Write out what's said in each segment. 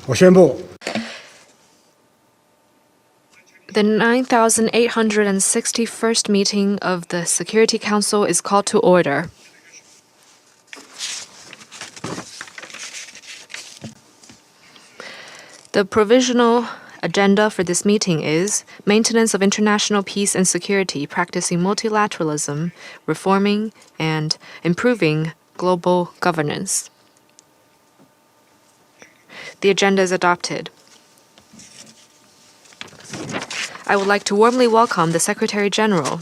我宣布， The 9,861st meeting of the Security Council is called to order. The provisional agenda for this meeting is maintenance of international peace and security, practicing multilateralism, reforming and improving global governance. The agenda is adopted. I would like to warmly welcome the Secretary General,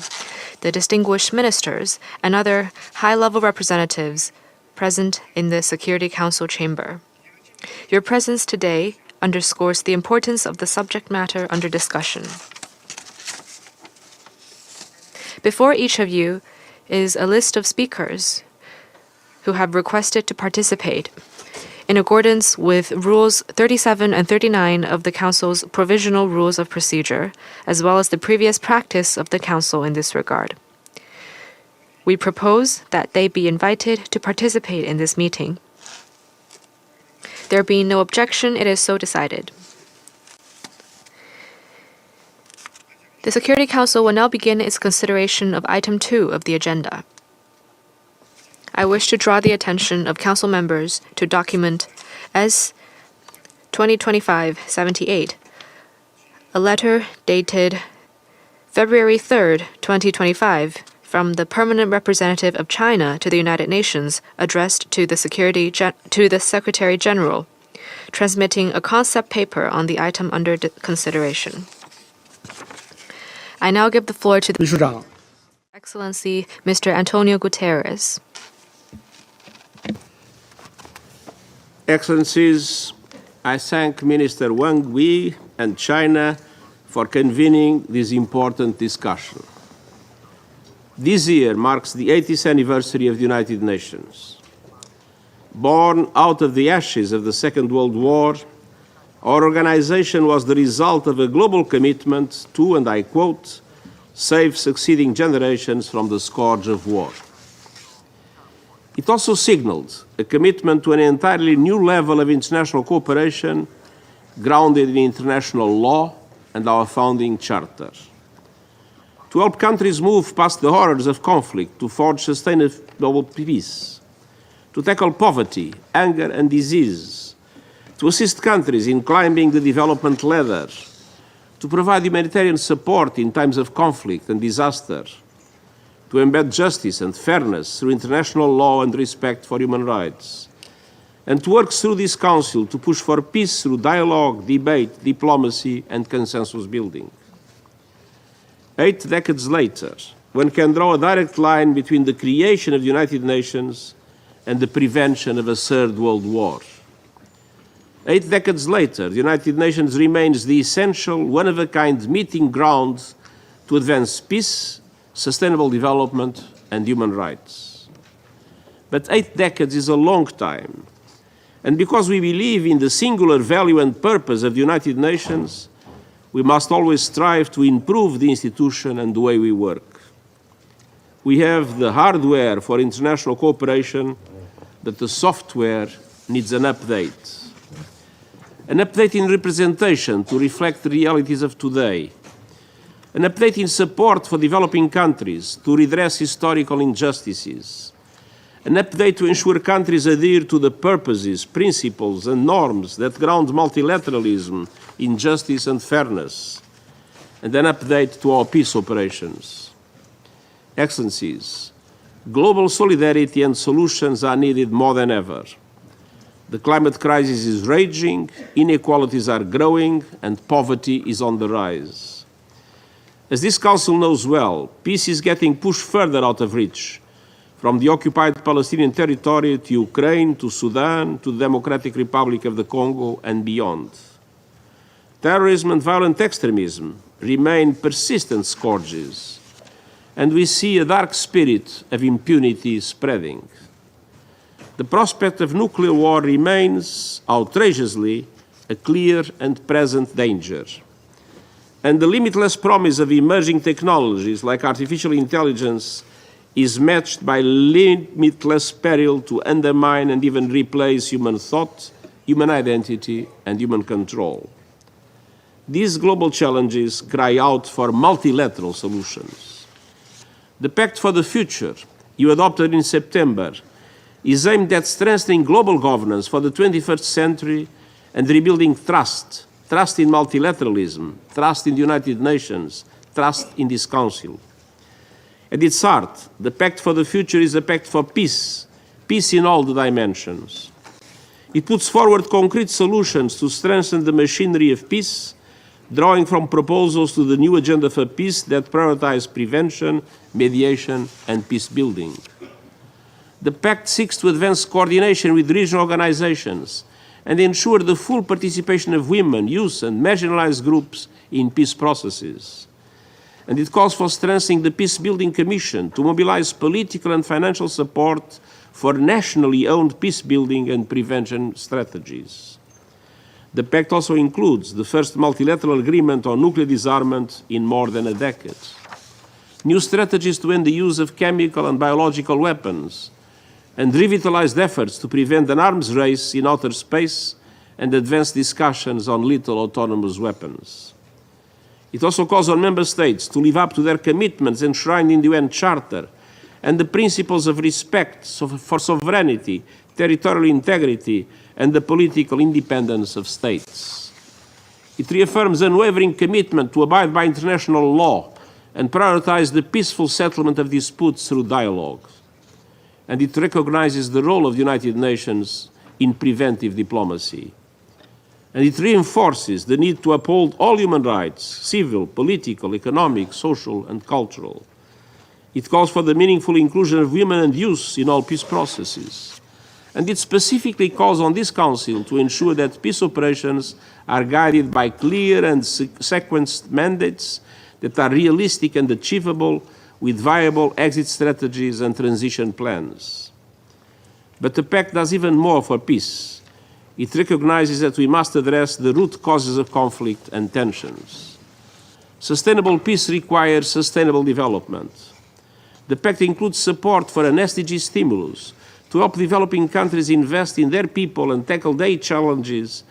the distinguished ministers, and other high-level representatives present in the Security Council chamber. Your presence today underscores the importance of the subject matter under discussion. Before each of you is a list of speakers who have requested to participate in accordance with Rules 37 and 39 of the Council's Provisional Rules of Procedure, as well as the previous practice of the Council in this regard. We propose that they be invited to participate in this meeting. There being no objection, it is so decided. The Security Council will now begin its consideration of Item 2 of the agenda. I wish to draw the attention of Council members to document S 2025-78, a letter dated February 3, 2025, from the Permanent Representative of China to the United Nations, addressed to the Secretary General, transmitting a concept paper on the item under consideration. I now give the floor to the 秘书长。 Excellency Mr. Antonio Guterres. Excellencies, I thank Minister Wang and China for convening this important discussion. This year marks the 80th anniversary of the United Nations. Born out of the ashes of the Second World War, our organization was the result of a global commitment to, and I quote, save succeeding generations from the scourge of war. It also signaled a commitment to an entirely new level of international cooperation grounded in international law and our founding charter. To help countries move past the horrors of conflict to forge sustainable peace, to tackle poverty, anger and disease, to assist countries in climbing the development ladder, to provide humanitarian support in times of conflict and disaster, to embed justice and fairness through international law and respect for human rights, and to work through this Council to push for peace through dialogue, debate, diplomacy and consensus building. 8 decades later, one can draw a direct line between the creation of the United Nations and the prevention of a Third World War. 8 decades later, the United Nations remains the essential, one-of-a-kind meeting ground to advance peace, sustainable development and human rights. But 8 decades is a long time, and because we believe in the singular value and purpose of the United Nations, we must always strive to improve the institution and the way we work. We have the hardware for international cooperation, but the software needs an update. An update in representation to reflect the realities of today. An update in support for developing countries to redress historical injustices. An update to ensure countries adhere to the purposes, principles and norms that ground multilateralism in justice and fairness. And an update to our peace operations. Excellencies, global solidarity and solutions are needed more than ever. The climate crisis is raging, inequalities are growing, and poverty is on the rise. As this Council knows well, peace is getting pushed further out of reach, from the occupied Palestinian territory to Ukraine, to Sudan, to the Democratic Republic of the Congo, and beyond. Terrorism and violent extremism remain persistent scourges, and we see a dark spirit of impunity spreading. The prospect of nuclear war remains, outrageously, a clear and present danger. And the limitless promise of emerging technologies like artificial intelligence is matched by limitless peril to undermine and even replace human thought, human identity, and human control. These global challenges cry out for multilateral solutions. The Pact for the Future, you adopted in September, is aimed at strengthening global governance for the 21st century and rebuilding trust, trust in multilateralism, trust in the United Nations, trust in this Council. At its heart, the Pact for the Future is a pact for peace, peace in all the dimensions. It puts forward concrete solutions to strengthen the machinery of peace, drawing from proposals to the new agenda for peace that prioritize prevention, mediation, and peace building. The Pact seeks to advance coordination with regional organizations and ensure the full participation of women, youth, and marginalized groups in peace processes. And it calls for strengthening the Peace Building Commission to mobilize political and financial support for nationally owned peace building and prevention strategies. The Pact also includes the first multilateral agreement on nuclear disarmament in more than a decade, new strategies to end the use of chemical and biological weapons, and revitalized efforts to prevent an arms race in outer space and advance discussions on lethal autonomous weapons. It also calls on member states to live up to their commitments enshrined in the UN Charter and the principles of respect for sovereignty, territorial integrity, and the political independence of states. It reaffirms unwavering commitment to abide by international law and prioritize the peaceful settlement of disputes through dialogue. And it recognizes the role of the United Nations in preventive diplomacy. And it reinforces the need to uphold all human rights, civil, political, economic, social, and cultural. It calls for the meaningful inclusion of women and youth in all peace processes. And it specifically calls on this Council to ensure that peace operations are guided by clear and sequenced mandates that are realistic and achievable with viable exit strategies and transition plans. But the Pact does even more for peace. It recognizes that we must address the root causes of conflict and tensions. Sustainable peace requires sustainable development. The Pact includes support for an SDG stimulus to help developing countries invest in their people and tackle their challenges,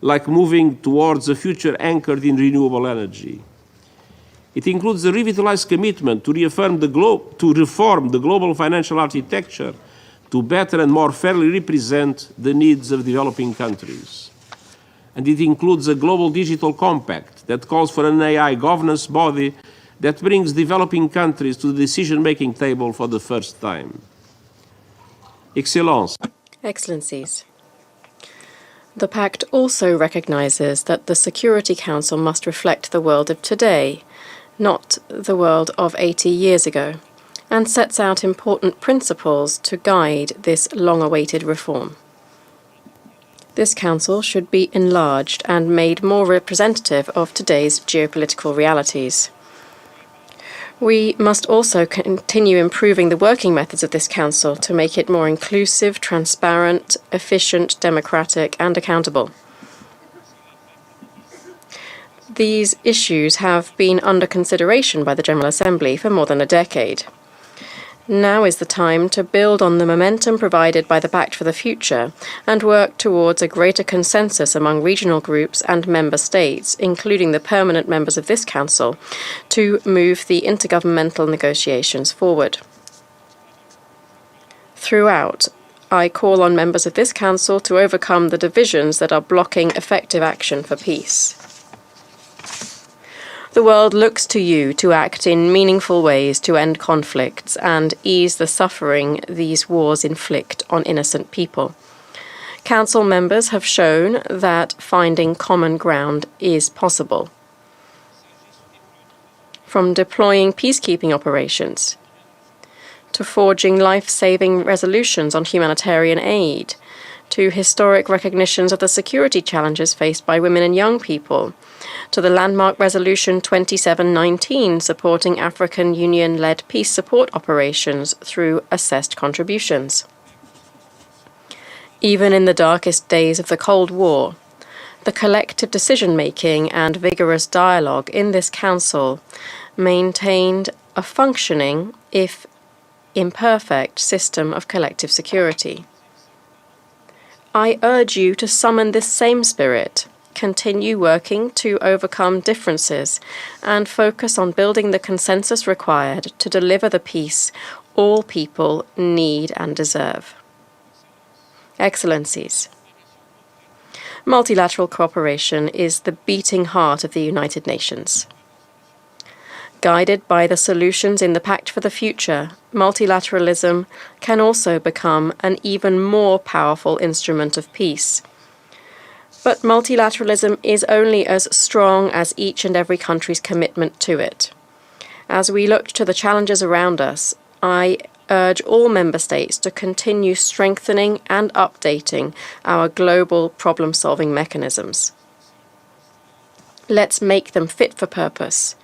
like moving towards a future anchored in renewable energy. It includes a revitalized commitment to reform the global financial architecture to better and more fairly represent the needs of developing countries. And it includes a global digital compact that calls for an AI governance body that brings developing countries to the decision-making table for the first time. Excellences. Excellencies. The Pact also recognizes that the Security Council must reflect the world of today, not the world of 80 years ago, and sets out important principles to guide this long-awaited reform. This Council should be enlarged and made more representative of today's geopolitical realities. We must also continue improving the working methods of this Council to make it more inclusive, transparent, efficient, democratic, and accountable. These issues have been under consideration by the General Assembly for more than a decade. Now is the time to build on the momentum provided by the Pact for the Future and work towards a greater consensus among regional groups and member states, including the permanent members of this Council, to move the intergovernmental negotiations forward. Throughout, I call on members of this Council to overcome the divisions that are blocking effective action for peace. The world looks to you to act in meaningful ways to end conflicts and ease the suffering these wars inflict on innocent people. Council members have shown that finding common ground is possible. From deploying peacekeeping operations to forging life-saving resolutions on humanitarian aid, to historic recognitions of the security challenges faced by women and young people, to the landmark Resolution 2719 supporting African Union-led peace support operations through assessed contributions. Even in the darkest days of the Cold War, the collective decision-making and vigorous dialogue in this Council maintained a functioning, if imperfect, system of collective security. I urge you to summon this same spirit, continue working to overcome differences, and focus on building the consensus required to deliver the peace all people need and deserve. Excellencies, multilateral cooperation is the beating heart of the United Nations. Guided by the solutions in the Pact for the Future, multilateralism can also become an even more powerful instrument of peace. But multilateralism is only as strong as each and every country's commitment to it. As we look to the challenges around us, I urge all member states to continue strengthening and updating our global problem-solving mechanisms. Let's make them fit for purpose,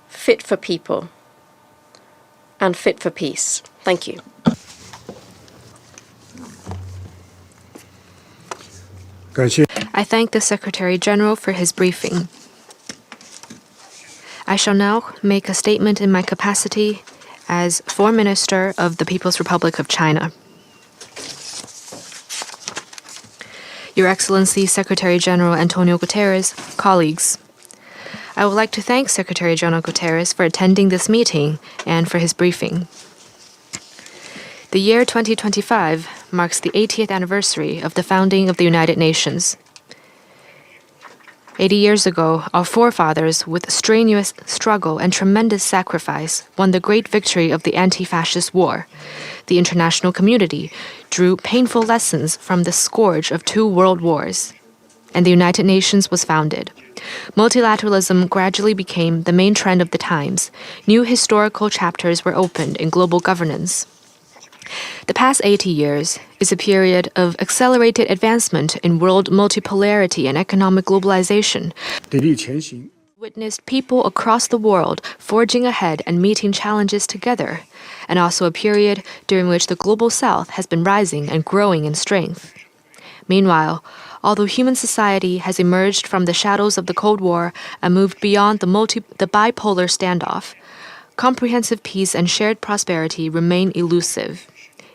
fit for people, and fit for peace. Thank you. I thank the Secretary General for his briefing. I shall now make a statement in my capacity as Foreign Minister of the People's Republic of China. Your Excellency Secretary General Antonio Guterres, colleagues, I would like to thank Secretary General Guterres for attending this meeting and for his briefing. The year 2025 marks the 80th anniversary of the founding of the United Nations. 80 years ago, our forefathers, with strenuous struggle and tremendous sacrifice, won the great victory of the anti-fascist war. The international community drew painful lessons from the scourge of 2 world wars, and the United Nations was founded. Multilateralism gradually became the main trend of the times. New historical chapters were opened in global governance. The past 80 years is a period of accelerated advancement in world multipolarity and economic globalization. Witnessed people across the world forging ahead and meeting challenges together, and also a period during which the global south has been rising and growing in strength. Meanwhile, although human society has emerged from the shadows of the Cold War and moved beyond the bipolar standoff, comprehensive peace and shared prosperity remain elusive.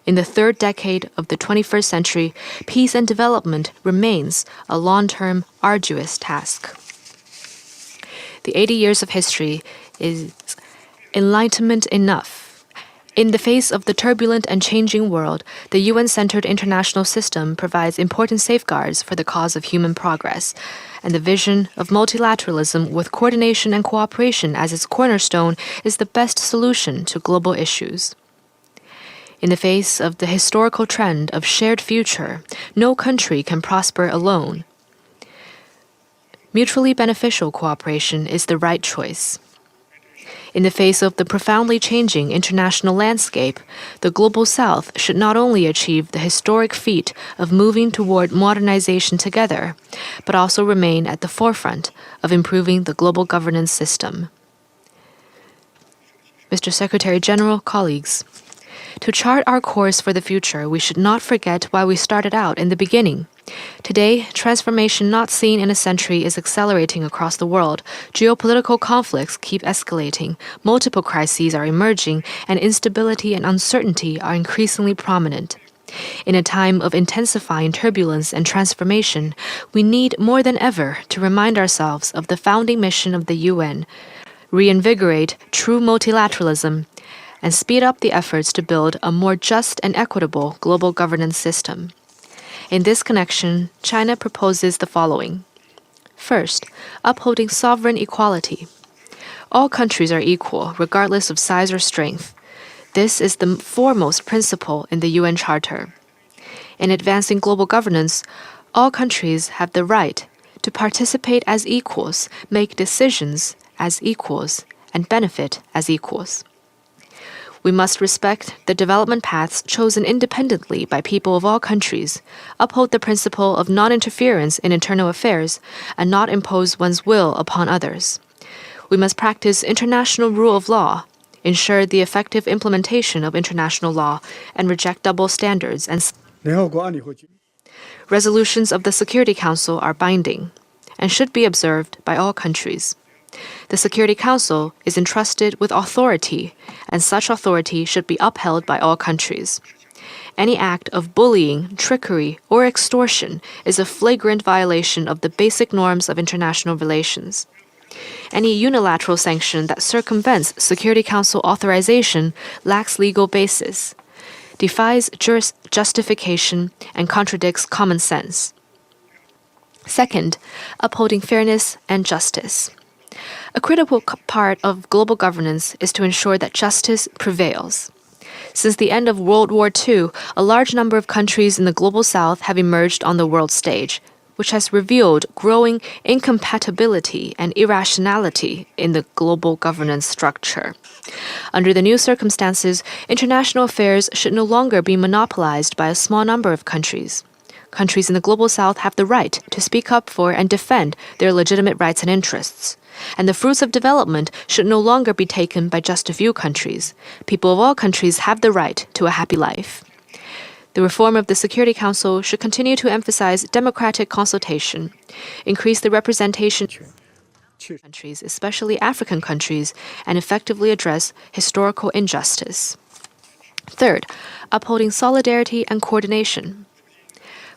In the 3rd decade of the 21st century, peace and development remains a long-term, arduous task. The 80 years of history is enlightenment enough. In the face of the turbulent and changing world, the UN-centered international system provides important safeguards for the cause of human progress, and the vision of multilateralism with coordination and cooperation as its cornerstone is the best solution to global issues. In the face of the historical trend of shared future, no country can prosper alone. Mutually beneficial cooperation is the right choice. In the face of the profoundly changing international landscape, the Global South should not only achieve the historic feat of moving toward modernization together, but also remain at the forefront of improving the global governance system. Mr. Secretary General, colleagues, to chart our course for the future, we should not forget why we started out in the beginning. Today, transformation not seen in a century is accelerating across the world. Geopolitical conflicts keep escalating, multiple crises are emerging, and instability and uncertainty are increasingly prominent. In a time of intensifying turbulence and transformation, we need more than ever to remind ourselves of the founding mission of the UN, reinvigorate true multilateralism, and speed up the efforts to build a more just and equitable global governance system. In this connection, China proposes the following. First, upholding sovereign equality. All countries are equal, regardless of size or strength. This is the foremost principle in the UN Charter. In advancing global governance, all countries have the right to participate as equals, make decisions as equals, and benefit as equals. We must respect the development paths chosen independently by people of all countries, uphold the principle of non-interference in internal affairs, and not impose one's will upon others. We must practice international rule of law, ensure the effective implementation of international law, and reject double standards. And resolutions of the Security Council are binding and should be observed by all countries. The Security Council is entrusted with authority, and such authority should be upheld by all countries. Any act of bullying, trickery, or extortion is a flagrant violation of the basic norms of international relations. Any unilateral sanction that circumvents Security Council authorization lacks legal basis, defies justification, and contradicts common sense. Second, upholding fairness and justice. A critical part of global governance is to ensure that justice prevails. Since the end of World War II, a large number of countries in the global south have emerged on the world stage, which has revealed growing incompatibility and irrationality in the global governance structure. Under the new circumstances, international affairs should no longer be monopolized by a small number of countries. Countries in the global south have the right to speak up for and defend their legitimate rights and interests. And the fruits of development should no longer be taken by just a few countries. People of all countries have the right to a happy life. The reform of the Security Council should continue to emphasize democratic consultation, increase the representation of countries, especially African countries, and effectively address historical injustice. Third, upholding solidarity and coordination.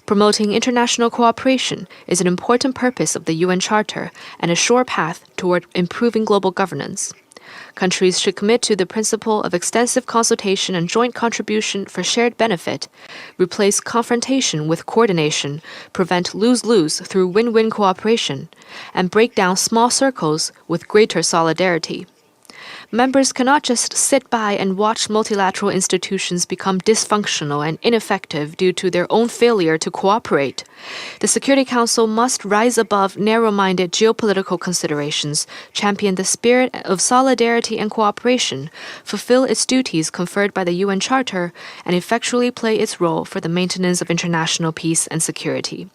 Promoting international cooperation is an important purpose of the UN Charter and a sure path toward improving global governance. Countries should commit to the principle of extensive consultation and joint contribution for shared benefit, replace confrontation with coordination, prevent lose-lose through win-win cooperation, and break down small circles with greater solidarity. Members cannot just sit by and watch multilateral institutions become dysfunctional and ineffective due to their own failure to cooperate. The Security Council must rise above narrow-minded geopolitical considerations, champion the spirit of solidarity and cooperation, fulfill its duties conferred by the UN Charter, and effectually play its role for the maintenance of international peace and security.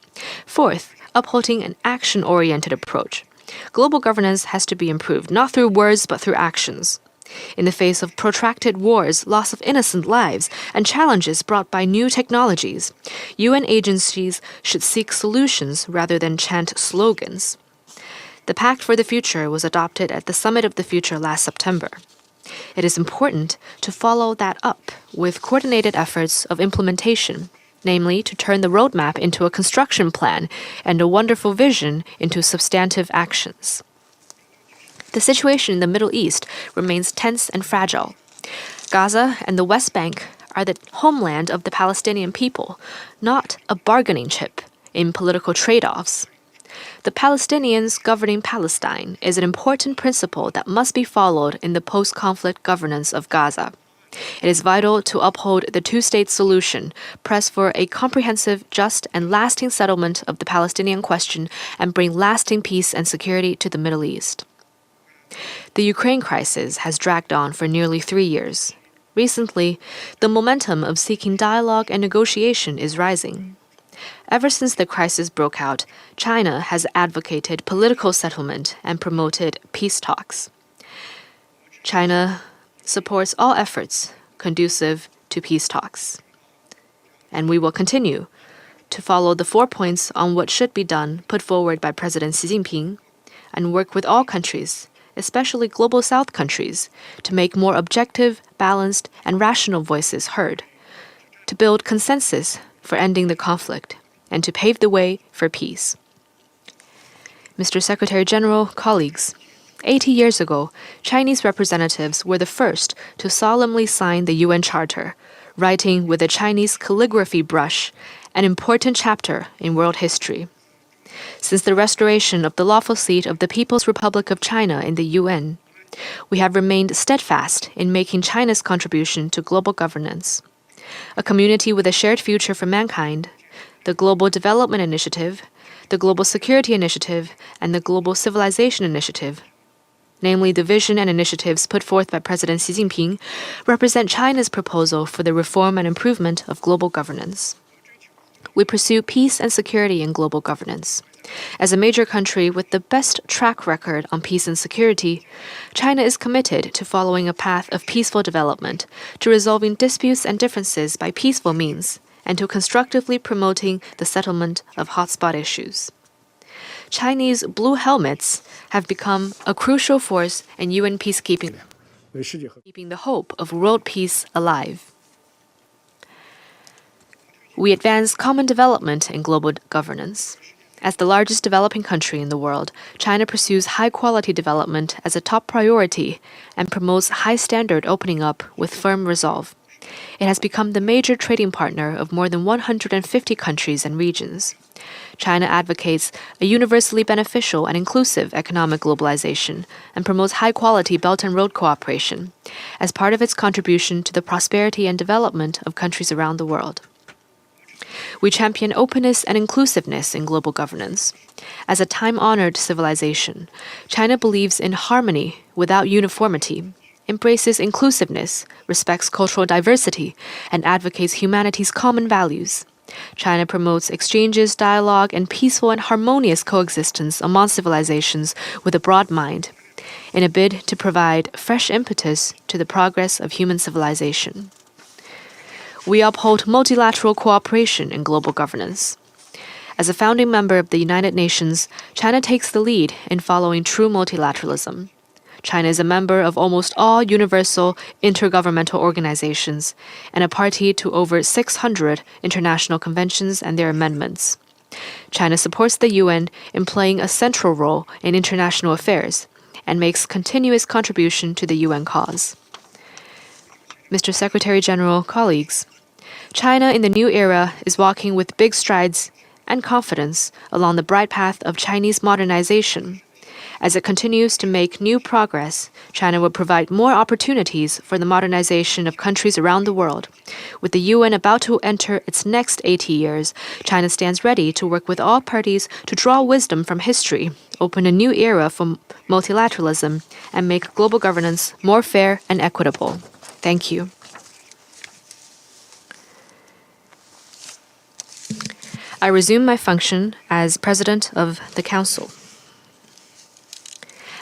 Fourth, upholding an action-oriented approach. Global governance has to be improved, not through words but through actions. In the face of protracted wars, loss of innocent lives, and challenges brought by new technologies, UN agencies should seek solutions rather than chant slogans. The Pact for the Future was adopted at the Summit of the Future last September. It is important to follow that up with coordinated efforts of implementation, namely to turn the roadmap into a construction plan and a wonderful vision into substantive actions. The situation in the Middle East remains tense and fragile. Gaza and the West Bank are the homeland of the Palestinian people, not a bargaining chip in political trade-offs. The Palestinians governing Palestine is an important principle that must be followed in the post-conflict governance of Gaza. It is vital to uphold the two-state solution, press for a comprehensive, just, and lasting settlement of the Palestinian question, and bring lasting peace and security to the Middle East. The Ukraine crisis has dragged on for nearly 3 years. Recently, the momentum of seeking dialogue and negotiation is rising. Ever since the crisis broke out, China has advocated political settlement and promoted peace talks. China supports all efforts conducive to peace talks. And we will continue to follow the 4 points on what should be done put forward by President Xi Jinping and work with all countries, especially Global South countries, to make more objective, balanced, and rational voices heard, to build consensus for ending the conflict, and to pave the way for peace. Mr. Secretary General, colleagues, 80 years ago, Chinese representatives were the first to solemnly sign the UN Charter, writing with a Chinese calligraphy brush, an important chapter in world history. Since the restoration of the lawful seat of the People's Republic of China in the UN, we have remained steadfast in making China's contribution to global governance. A community with a shared future for mankind, the Global Development Initiative, the Global Security Initiative, and the Global Civilization Initiative, namely the vision and initiatives put forth by President Xi Jinping, represent China's proposal for the reform and improvement of global governance. We pursue peace and security in global governance. As a major country with the best track record on peace and security, China is committed to following a path of peaceful development, to resolving disputes and differences by peaceful means, and to constructively promoting the settlement of hotspot issues. Chinese blue helmets have become a crucial force in UN peacekeeping, keeping the hope of world peace alive. We advance common development in global governance. As the largest developing country in the world, China pursues high-quality development as a top priority and promotes high-standard opening up with firm resolve. It has become the major trading partner of more than 150 countries and regions. China advocates a universally beneficial and inclusive economic globalization and promotes high-quality Belt and Road cooperation as part of its contribution to the prosperity and development of countries around the world. We champion openness and inclusiveness in global governance. As a time-honored civilization, China believes in harmony without uniformity, embraces inclusiveness, respects cultural diversity, and advocates humanity's common values. China promotes exchanges, dialogue, and peaceful and harmonious coexistence among civilizations with a broad mind, in a bid to provide fresh impetus to the progress of human civilization. We uphold multilateral cooperation in global governance. As a founding member of the United Nations, China takes the lead in following true multilateralism. China is a member of almost all universal intergovernmental organizations and a party to over 600 international conventions and their amendments. China supports the UN in playing a central role in international affairs and makes continuous contribution to the UN cause. Mr. Secretary General, colleagues, China in the new era is walking with big strides and confidence along the bright path of Chinese modernization. As it continues to make new progress, China will provide more opportunities for the modernization of countries around the world. With the UN about to enter its next 80 years, China stands ready to work with all parties to draw wisdom from history, open a new era for multilateralism, and make global governance more fair and equitable. Thank you. I resume my function as President of the Council.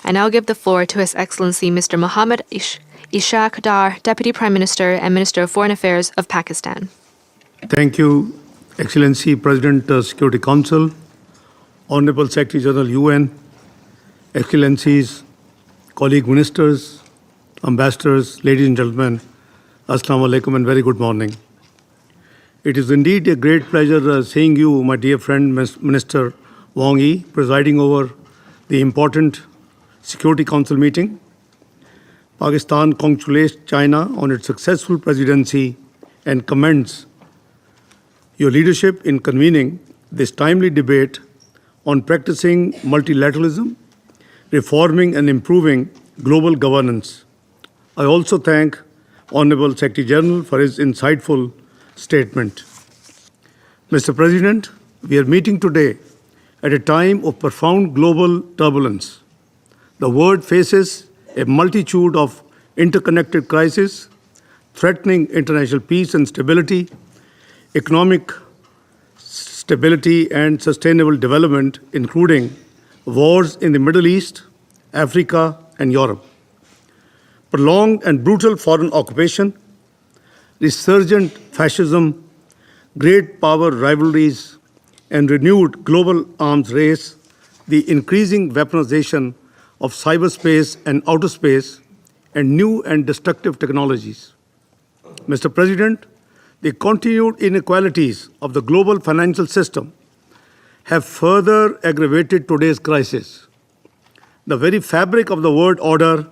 I now give the floor to His Excellency Mr. Mohammad Ishaq Dar, Deputy Prime Minister and Minister of Foreign Affairs of Pakistan. Thank you, Excellency President of Security Council, Honorable Secretary General UN, Excellencies, colleague ministers, ambassadors, ladies and gentlemen, Assalamu alaikum and very good morning. It is indeed a great pleasure seeing you, my dear friend, Minister Wang, presiding over the important Security Council meeting. Pakistan congratulates China on its successful presidency and commends your leadership in convening this timely debate on practicing multilateralism, reforming and improving global governance. I also thank Honorable Secretary General for his insightful statement. Mr. President, we are meeting today at a time of profound global turbulence. The world faces a multitude of interconnected crises, threatening international peace and stability, economic stability and sustainable development, including wars in the Middle East, Africa, and Europe. Prolonged and brutal foreign occupation, resurgent fascism, great power rivalries, and renewed global arms race, the increasing weaponization of cyberspace and outer space, and new and destructive technologies. Mr. President, the continued inequalities of the global financial system have further aggravated today's crisis. The very fabric of the world order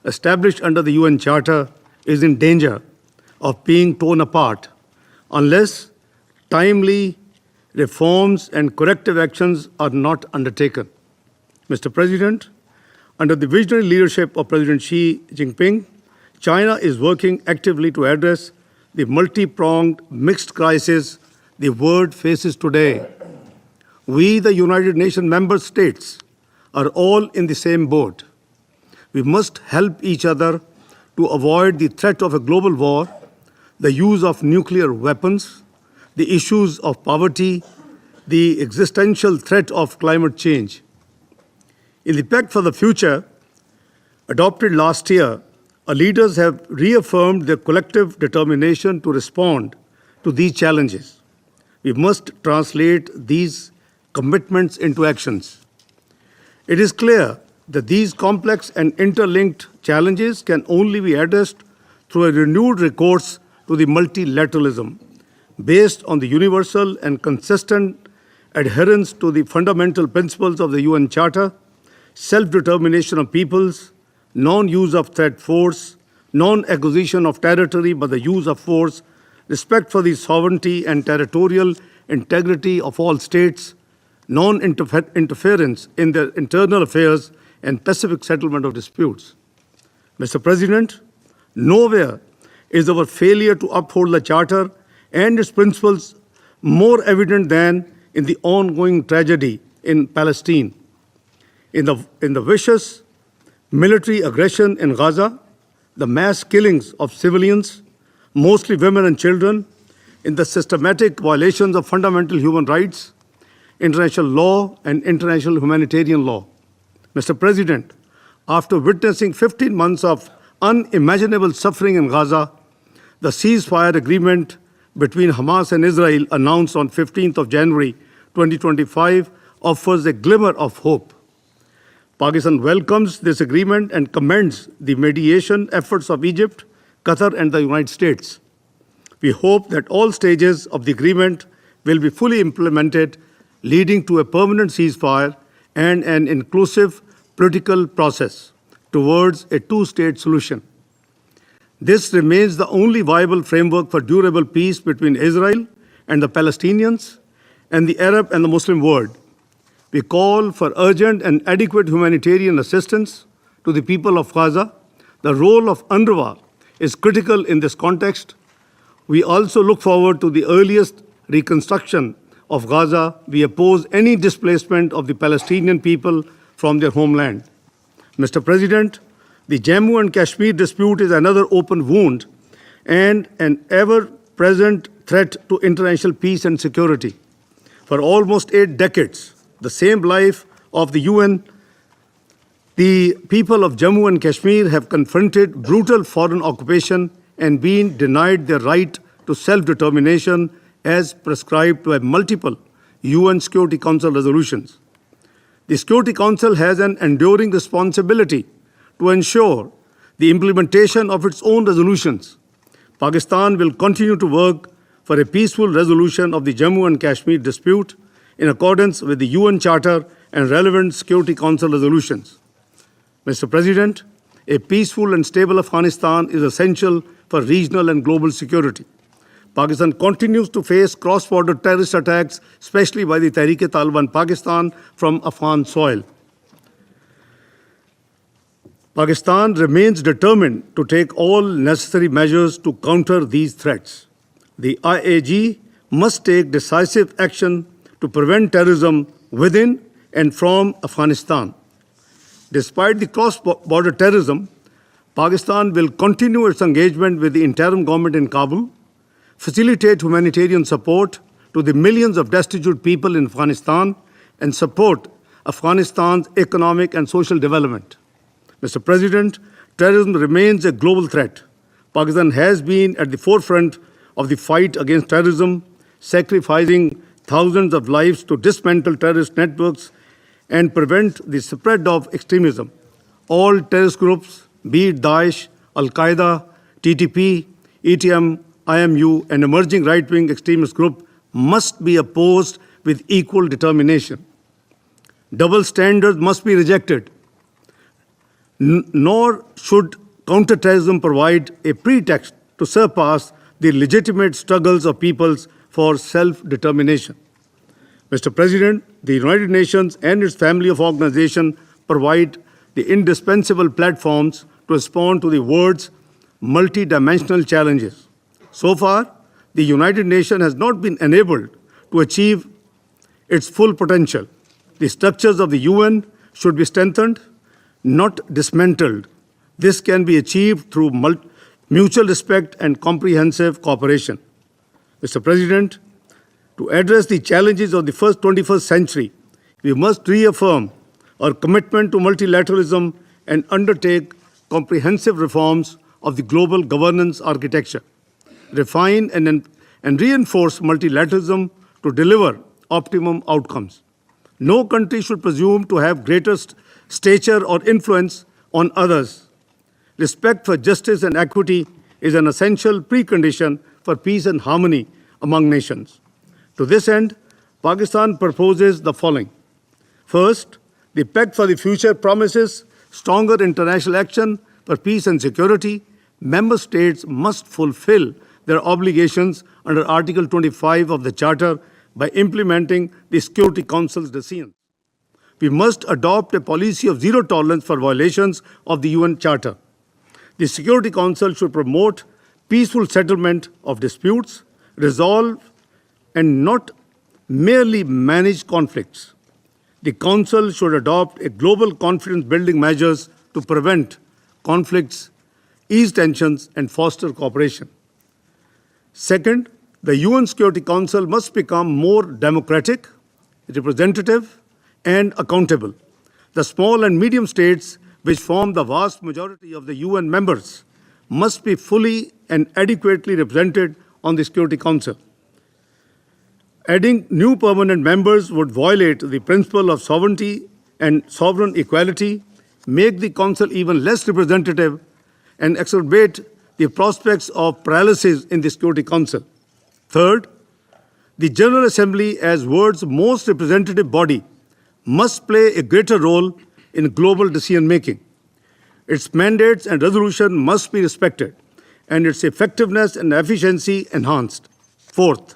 established under the UN Charter is in danger of being torn apart unless timely reforms and corrective actions are not undertaken. Mr. President, under the visionary leadership of President Xi Jinping, China is working actively to address the multi-pronged mixed crisis the world faces today. We, the United Nations member states, are all in the same boat. We must help each other to avoid the threat of a global war, the use of nuclear weapons, the issues of poverty, the existential threat of climate change. In the Pact for the Future, adopted last year, our leaders have reaffirmed their collective determination to respond to these challenges. We must translate these commitments into actions. It is clear that these complex and interlinked challenges can only be addressed through a renewed recourse to the multilateralism based on the universal and consistent adherence to the fundamental principles of the UN Charter, self-determination of peoples, non-use of threat force, non-acquisition of territory but the use of force, respect for the sovereignty and territorial integrity of all states, non-interference in their internal affairs, and pacific settlement of disputes. Mr. President, nowhere is our failure to uphold the Charter and its principles more evident than in the ongoing tragedy in Palestine, in the vicious military aggression in Gaza, the mass killings of civilians, mostly women and children, in the systematic violations of fundamental human rights, international law, and international humanitarian law. Mr. President, after witnessing 15 months of unimaginable suffering in Gaza, the ceasefire agreement between Hamas and Israel announced on 15th of January 2025 offers a glimmer of hope. Pakistan welcomes this agreement and commends the mediation efforts of Egypt, Qatar, and the United States. We hope that all stages of the agreement will be fully implemented, leading to a permanent ceasefire and an inclusive political process towards a two-state solution. This remains the only viable framework for durable peace between Israel and the Palestinians and the Arab and the Muslim world. We call for urgent and adequate humanitarian assistance to the people of Gaza. The role of UNRWA is critical in this context. We also look forward to the earliest reconstruction of Gaza. We oppose any displacement of the Palestinian people from their homeland. Mr. President, the Jammu and Kashmir dispute is another open wound and an ever-present threat to international peace and security. For almost 8 decades, the same life of the UN, the people of Jammu and Kashmir have confronted brutal foreign occupation and been denied their right to self-determination as prescribed by multiple UN Security Council resolutions. The Security Council has an enduring responsibility to ensure the implementation of its own resolutions. Pakistan will continue to work for a peaceful resolution of the Jammu and Kashmir dispute in accordance with the UN Charter and relevant Security Council resolutions. Mr. President, a peaceful and stable Afghanistan is essential for regional and global security. Pakistan continues to face cross-border terrorist attacks, especially by the Tehreek-e-Taliban Pakistan from Afghan soil. Pakistan remains determined to take all necessary measures to counter these threats. The IAG must take decisive action to prevent terrorism within and from Afghanistan. Despite the cross-border terrorism, Pakistan will continue its engagement with the interim government in Kabul, facilitate humanitarian support to the millions of destitute people in Afghanistan, and support Afghanistan's economic and social development. Mr. President, terrorism remains a global threat. Pakistan has been at the forefront of the fight against terrorism, sacrificing thousands of lives to dismantle terrorist networks and prevent the spread of extremism. All terrorist groups, be it Daesh, Al-Qaeda, TTP, ETM, IMU, and emerging right-wing extremist group, must be opposed with equal determination. Double standards must be rejected. Nor should counterterrorism provide a pretext to surpass the legitimate struggles of peoples for self-determination. Mr. President, the United Nations and its family of organizations provide the indispensable platforms to respond to the world's multidimensional challenges. So far, the United Nations has not been enabled to achieve its full potential. The structures of the UN should be strengthened, not dismantled. This can be achieved through mutual respect and comprehensive cooperation. Mr. President, to address the challenges of the 21st century, we must reaffirm our commitment to multilateralism and undertake comprehensive reforms of the global governance architecture, refine and reinforce multilateralism to deliver optimum outcomes. No country should presume to have greater stature or influence on others. Respect for justice and equity is an essential precondition for peace and harmony among nations. To this end, Pakistan proposes the following. First, the Pact for the Future promises stronger international action for peace and security. Member states must fulfill their obligations under Article 25 of the Charter by implementing the Security Council's decisions. We must adopt a policy of zero tolerance for violations of the UN Charter. The Security Council should promote peaceful settlement of disputes, resolve and not merely manage conflicts. The Council should adopt a global confidence-building measures to prevent conflicts, ease tensions, and foster cooperation. Second, the UN Security Council must become more democratic, representative, and accountable. The small and medium states, which form the vast majority of the UN members, must be fully and adequately represented on the Security Council. Adding new permanent members would violate the principle of sovereignty and sovereign equality, make the Council even less representative, and exacerbate the prospects of paralysis in the Security Council. Third, the General Assembly, as world's most representative body, must play a greater role in global decision-making. Its mandates and resolution must be respected, and its effectiveness and efficiency enhanced. Fourth,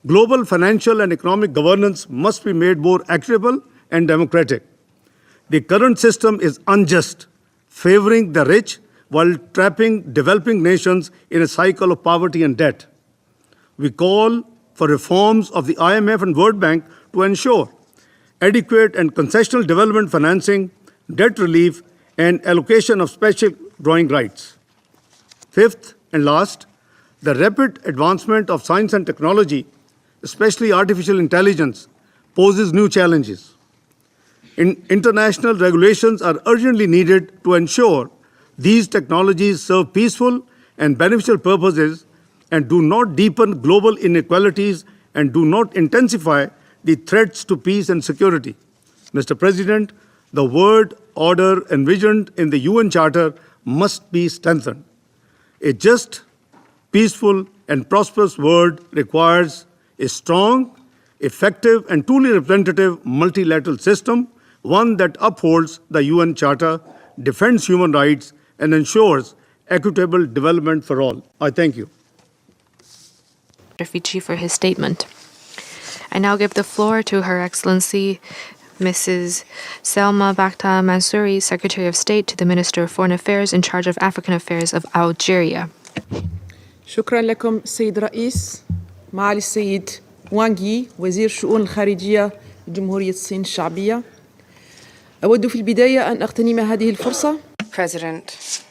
global financial and economic governance must be made more equitable and democratic. The current system is unjust, favoring the rich while trapping developing nations in a cycle of poverty and debt. We call for reforms of the IMF and World Bank to ensure adequate and concessional development financing, debt relief, and allocation of special drawing rights. Fifth and last, the rapid advancement of science and technology, especially artificial intelligence, poses new challenges. International regulations are urgently needed to ensure these technologies serve peaceful and beneficial purposes and do not deepen global inequalities and do not intensify the threats to peace and security. Mr. President, the world order envisioned in the UN Charter must be strengthened. A just, peaceful, and prosperous world requires a strong, effective, and truly representative multilateral system, one that upholds the UN Charter, defends human rights, and ensures equitable development for all. I thank you. Fichi for his statement. I now give the floor to Her Excellency Mrs. Selma Bakhta Mansouri, Secretary of State to the Minister of Foreign Affairs in charge of African Affairs of Algeria. شكرا لكم السيد الرئيس. معالي السيد وانغ وزير الشؤون الخارجية لجمهورية الصين الشعبية. أود في البداية أن أغتنم هذه الفرصة. President,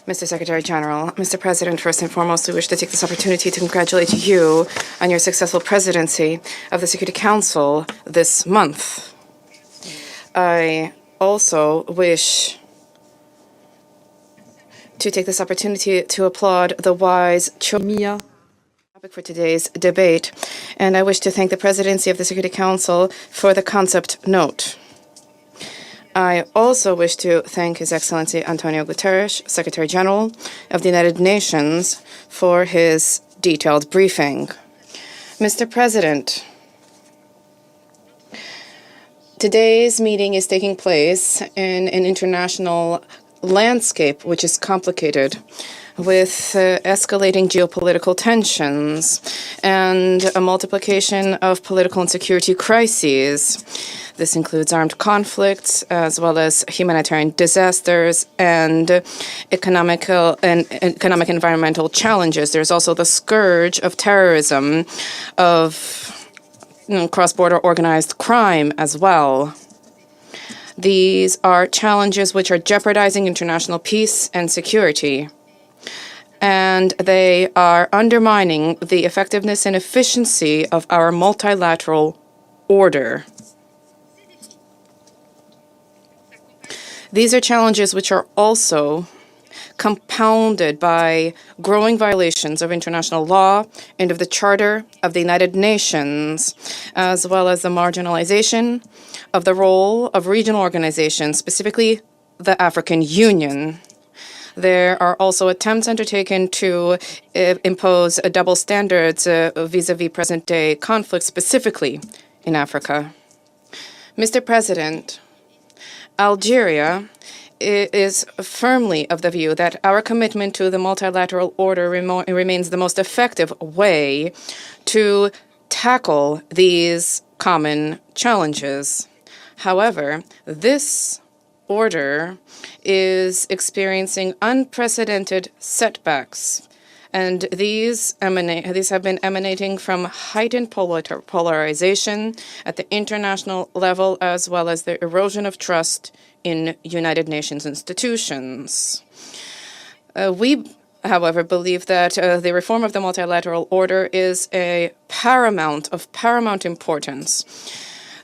Mr. Secretary General, Mr. President, first and foremost, we wish to take this opportunity to congratulate you on your successful presidency of the Security Council this month. I also wish to take this opportunity to applaud the wise choice for today's debate, and I wish to thank the presidency of the Security Council for the concept note. I also wish to thank His Excellency Antonio Guterres, Secretary General of the United Nations, for his detailed briefing. Mr. President, today's meeting is taking place in an international landscape which is complicated, with escalating geopolitical tensions and a multiplication of political and security crises. This includes armed conflicts, as well as humanitarian disasters and economic environmental challenges. There's also the scourge of terrorism, of cross-border organized crime as well. These are challenges which are jeopardizing international peace and security, and they are undermining the effectiveness and efficiency of our multilateral order. These are challenges which are also compounded by growing violations of international law and of the Charter of the United Nations, as well as the marginalization of the role of regional organizations, specifically the African Union. There are also attempts undertaken to impose double standards vis-à-vis present-day conflicts, specifically in Africa. Mr. President, Algeria is firmly of the view that our commitment to the multilateral order remains the most effective way to tackle these common challenges. However, this order is experiencing unprecedented setbacks, and these have been emanating from heightened polarization at the international level, as well as the erosion of trust in United Nations institutions. We, however, believe that the reform of the multilateral order is of paramount importance.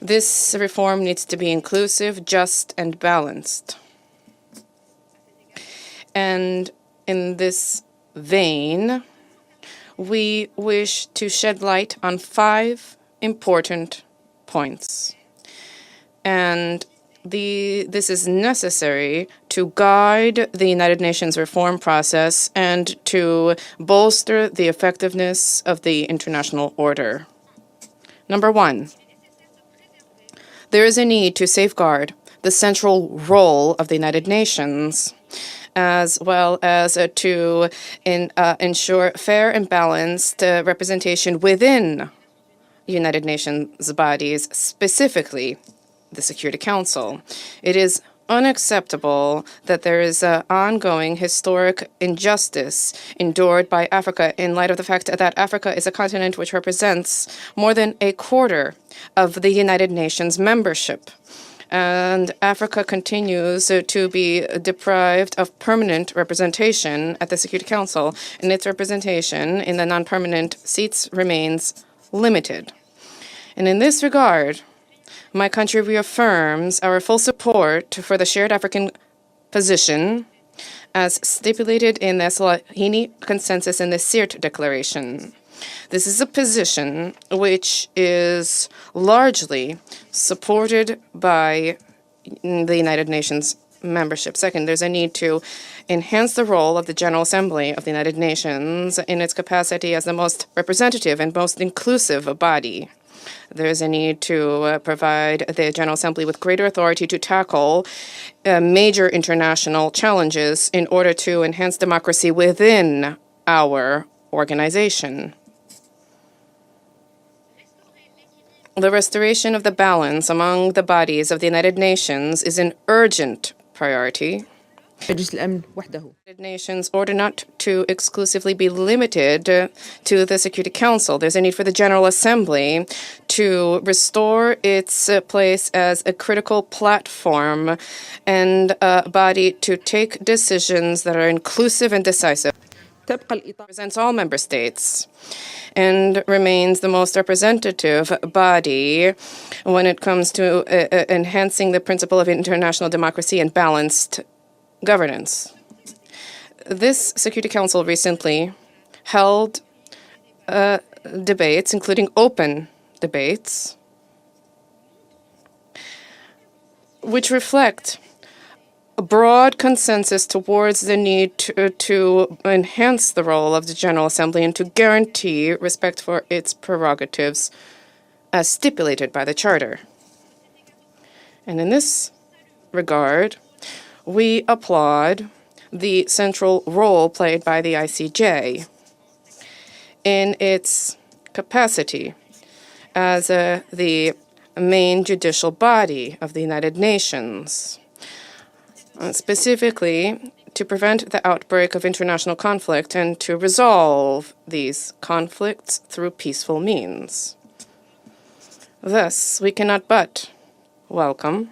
This reform needs to be inclusive, just, and balanced. And in this vein, we wish to shed light on 5 important points. And this is necessary to guide the United Nations reform process and to bolster the effectiveness of the international order. Number 1, there is a need to safeguard the central role of the United Nations, as well as to ensure fair and balanced representation within United Nations bodies, specifically the Security Council. It is unacceptable that there is ongoing historic injustice endured by Africa in light of the fact that Africa is a continent which represents more than a quarter of the United Nations membership. And Africa continues to be deprived of permanent representation at the Security Council, and its representation in the non-permanent seats remains limited. And in this regard, my country reaffirms our full support for the shared African position as stipulated in the Swahili Consensus and the Sirt Declaration. This is a position which is largely supported by the United Nations membership. Second, there's a need to enhance the role of the General Assembly of the United Nations in its capacity as the most representative and most inclusive body. There's a need to provide the General Assembly with greater authority to tackle major international challenges in order to enhance democracy within our organization. The restoration of the balance among the bodies of the United Nations is an urgent priority. مجلس الأمن وحده. United Nations order not to exclusively be limited to the Security Council. There's a need for the General Assembly to restore its place as a critical platform and a body to take decisions that are inclusive and decisive. Represents all member states and remains the most representative body when it comes to enhancing the principle of international democracy and balanced governance. This Security Council recently held debates, including open debates, which reflect a broad consensus towards the need to enhance the role of the General Assembly and to guarantee respect for its prerogatives as stipulated by the Charter. And in this regard, we applaud the central role played by the ICJ in its capacity as the main judicial body of the United Nations, specifically to prevent the outbreak of international conflict and to resolve these conflicts through peaceful means. Thus, we cannot but welcome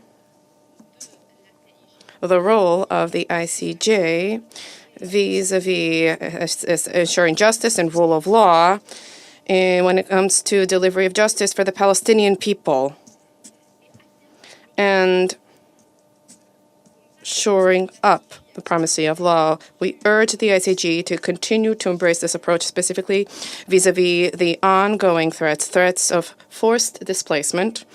the role of the ICJ vis-à-vis ensuring justice and rule of law when it comes to delivery of justice for the Palestinian people and shoring up the primacy of law. We urge the ICJ to continue to embrace this approach, specifically vis-à-vis the ongoing threats of forced displacement,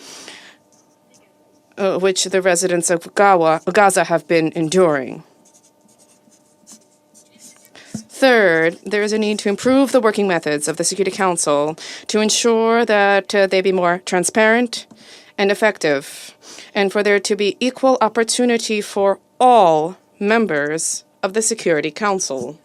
which the residents of Gaza have been enduring. Third, there is a need to improve the working methods of the Security Council to ensure that they be more transparent and effective, and for there to be equal opportunity for all members of the Security Council.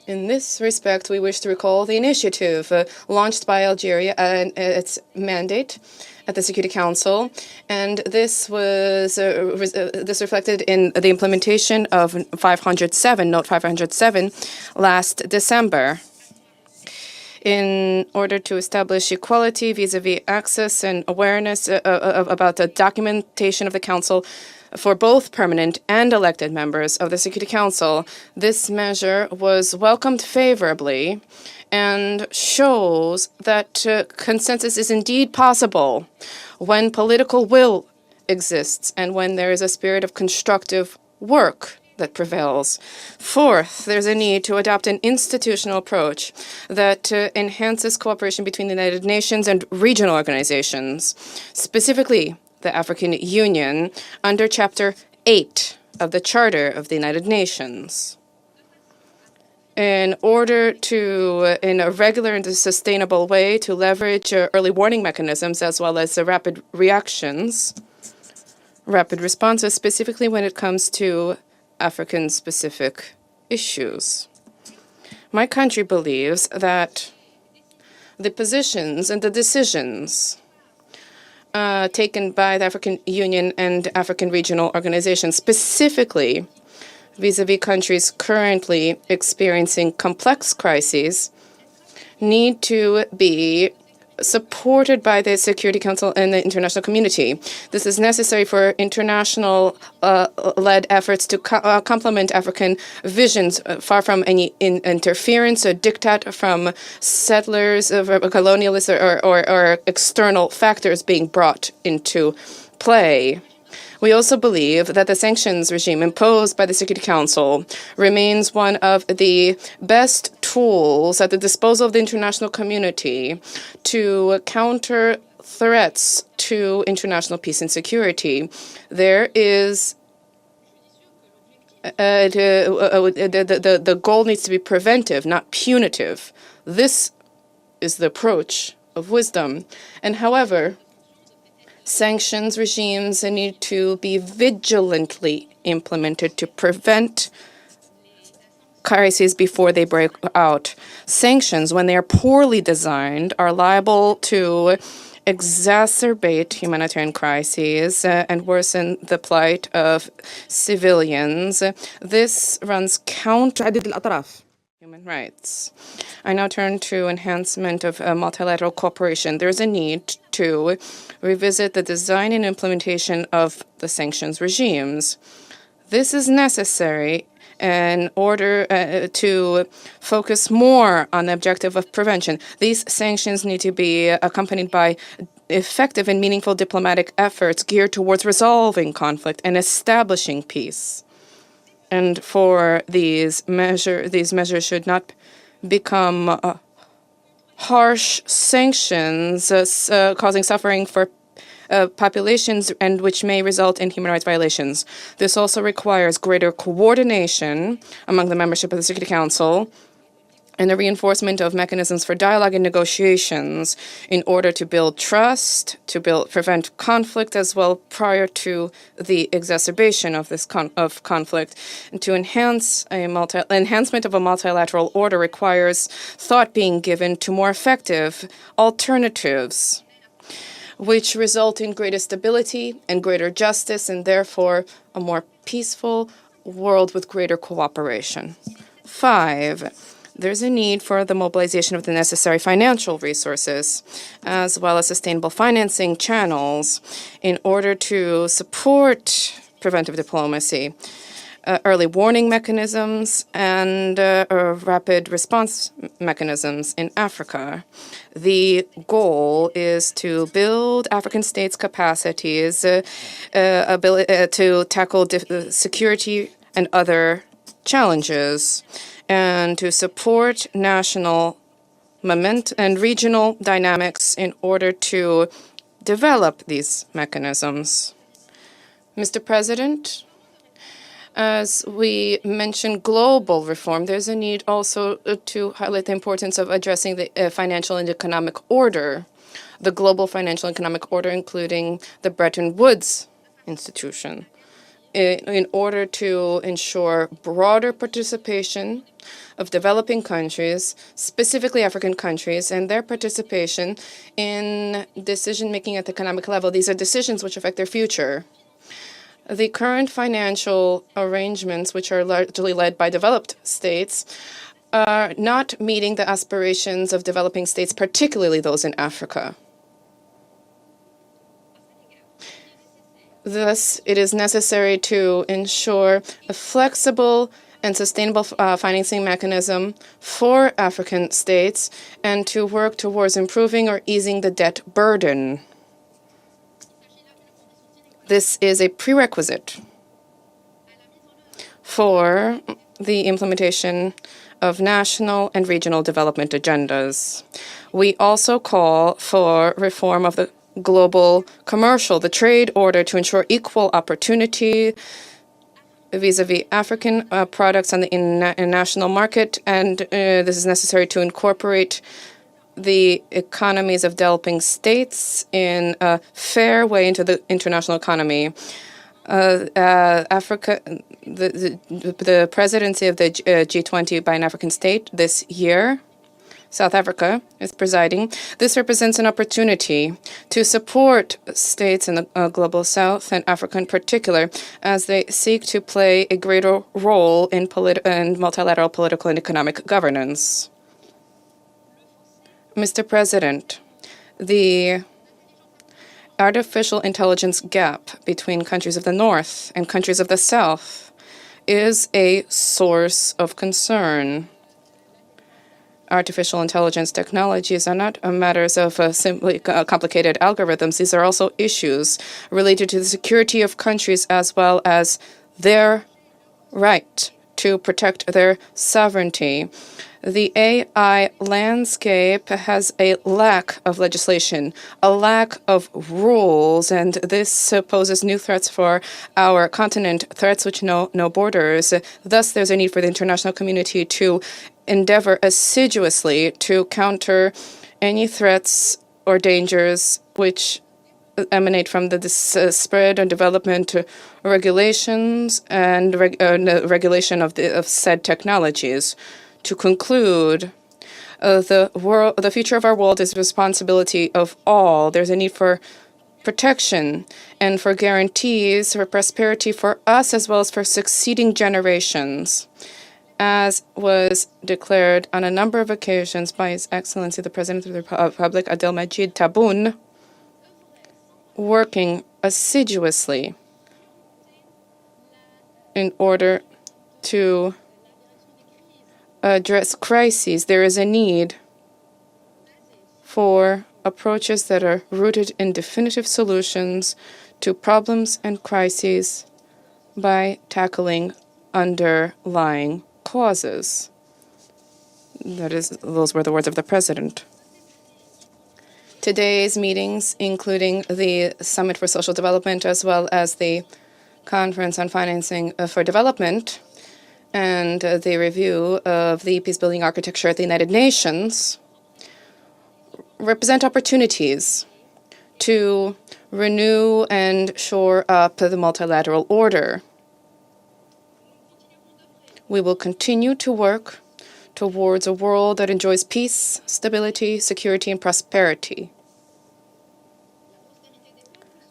In this respect, we wish to recall the initiative launched by Algeria and its mandate at the Security Council, and this was this reflected in the implementation of 507, Note 507, last December, in order to establish equality vis-à-vis access and awareness about the documentation of the Council for both permanent and elected members of the Security Council. This measure was welcomed favorably and shows that consensus is indeed possible when political will exists and when there is a spirit of constructive work that prevails. Fourth, there's a need to adopt an institutional approach that enhances cooperation between the United Nations and regional organizations, specifically the African Union, under Chapter 8 of the Charter of the United Nations. In order to, in a regular and sustainable way, to leverage early warning mechanisms as well as rapid reactions, rapid responses, specifically when it comes to African-specific issues. My country believes that the positions and the decisions taken by the African Union and African regional organizations, specifically vis-à-vis countries currently experiencing complex crises, need to be supported by the Security Council and the international community. This is necessary for international-led efforts to complement African visions, far from any interference or diktat from settlers, colonialists, or external factors being brought into play. We also believe that the sanctions regime imposed by the Security Council remains one of the best tools at the disposal of the international community to counter threats to international peace and security. There is the goal needs to be preventive, not punitive. This is the approach of wisdom. And however, sanctions regimes need to be vigilantly implemented to prevent crises before they break out. Sanctions, when they are poorly designed, are liable to exacerbate humanitarian crises and worsen the plight of civilians. This runs counter human rights. I now turn to enhancement of multilateral cooperation. There's a need to revisit the design and implementation of the sanctions regimes. This is necessary in order to focus more on the objective of prevention. These sanctions need to be accompanied by effective and meaningful diplomatic efforts geared towards resolving conflict and establishing peace. And for these measures should not become harsh sanctions causing suffering for populations and which may result in human rights violations. This also requires greater coordination among the membership of the Security Council and the reinforcement of mechanisms for dialogue and negotiations in order to build trust, to prevent conflict as well prior to the exacerbation of this conflict. And to enhancement of a multilateral order requires thought being given to more effective alternatives, which result in greater stability and greater justice, and therefore a more peaceful world with greater cooperation. 5, there's a need for the mobilization of the necessary financial resources, as well as sustainable financing channels in order to support preventive diplomacy, early warning mechanisms, and rapid response mechanisms in Africa. The goal is to build African states' capacities to tackle security and other challenges, and to support national momentum and regional dynamics in order to develop these mechanisms. Mr. President, As we mentioned global reform, there's a need also to highlight the importance of addressing the financial and economic order, the global financial and economic order, including the Bretton Woods institution, in order to ensure broader participation of developing countries, specifically African countries, and their participation in decision-making at the economic level. These are decisions which affect their future. The current financial arrangements, which are largely led by developed states, are not meeting the aspirations of developing states, particularly those in Africa. Thus, it is necessary to ensure a flexible and sustainable financing mechanism for African states and to work towards improving or easing the debt burden. This is a prerequisite for the implementation of national and regional development agendas. We also call for reform of the global commercial, the trade order, to ensure equal opportunity vis-a-vis African products on the international market, and this is necessary to incorporate the economies of developing states in a fair way into the international economy. Africa, the presidency of the G20 by an African state this year, South Africa is presiding. This represents an opportunity to support states in the global South and Africa in particular as they seek to play a greater role in multilateral political and economic governance. Mr. President, the artificial intelligence gap between countries of the North and countries of the South is a source of concern. Artificial intelligence technologies are not matters of simply complicated algorithms. These are also issues related to the security of countries as well as their right to protect their sovereignty. The AI landscape has a lack of legislation, a lack of rules, and this poses new threats for our continent, threats which know no borders. Thus, there's a need for the international community to endeavor assiduously to counter any threats or dangers which emanate from the spread and development regulations and regulation of said technologies. To conclude, the future of our world is the responsibility of all. There's a need for protection and for guarantees for prosperity for us as well as for succeeding generations, as was declared on a number of occasions by His Excellency the President of the Republic, Abdelmajid Tebboune, working assiduously in order to address crises. There is a need for approaches that are rooted in definitive solutions to problems and crises by tackling underlying causes. Those were the words of the President. Today's meetings, including the Summit for Social Development as well as the Conference on Financing for Development, and the review of the peace-building architecture at the United Nations, represent opportunities to renew and shore up the multilateral order. We will continue to work towards a world that enjoys peace, stability, security, and prosperity.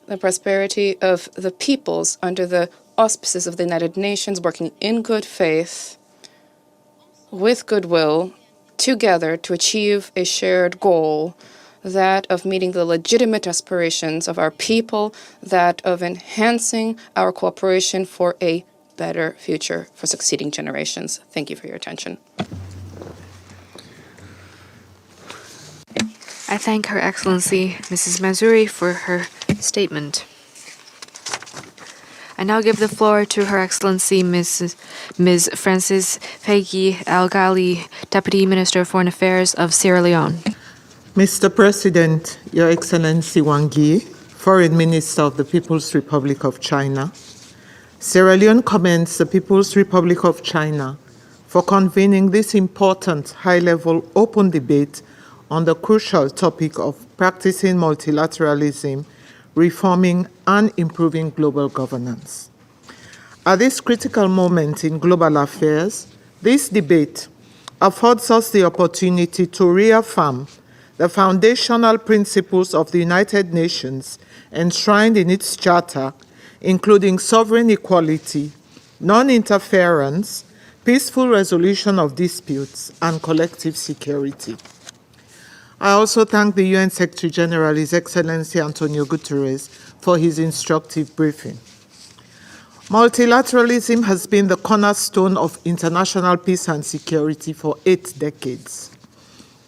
The prosperity of the peoples under the auspices of the United Nations, working in good faith, with goodwill, together to achieve a shared goal, that of meeting the legitimate aspirations of our people, that of enhancing our cooperation for a better future for succeeding generations. Thank you for your attention. I thank Her Excellency Mrs. Mazuri for her statement. I now give the floor to Her Excellency Ms. Frances Fagy Al-Ghali, Deputy Minister of Foreign Affairs of Sierra Leone. Mr. President, Your Excellency Wang, Foreign Minister of the People's Republic of China, Sierra Leone commends the People's Republic of China for convening this important high-level open debate on the crucial topic of practicing multilateralism, reforming and improving global governance. At this critical moment in global affairs, this debate affords us the opportunity to reaffirm the foundational principles of the United Nations enshrined in its charter, including sovereign equality, non-interference, peaceful resolution of disputes, and collective security. I also thank the UN Secretary-General, His Excellency Antonio Guterres, for his instructive briefing. Multilateralism has been the cornerstone of international peace and security for 8 decades.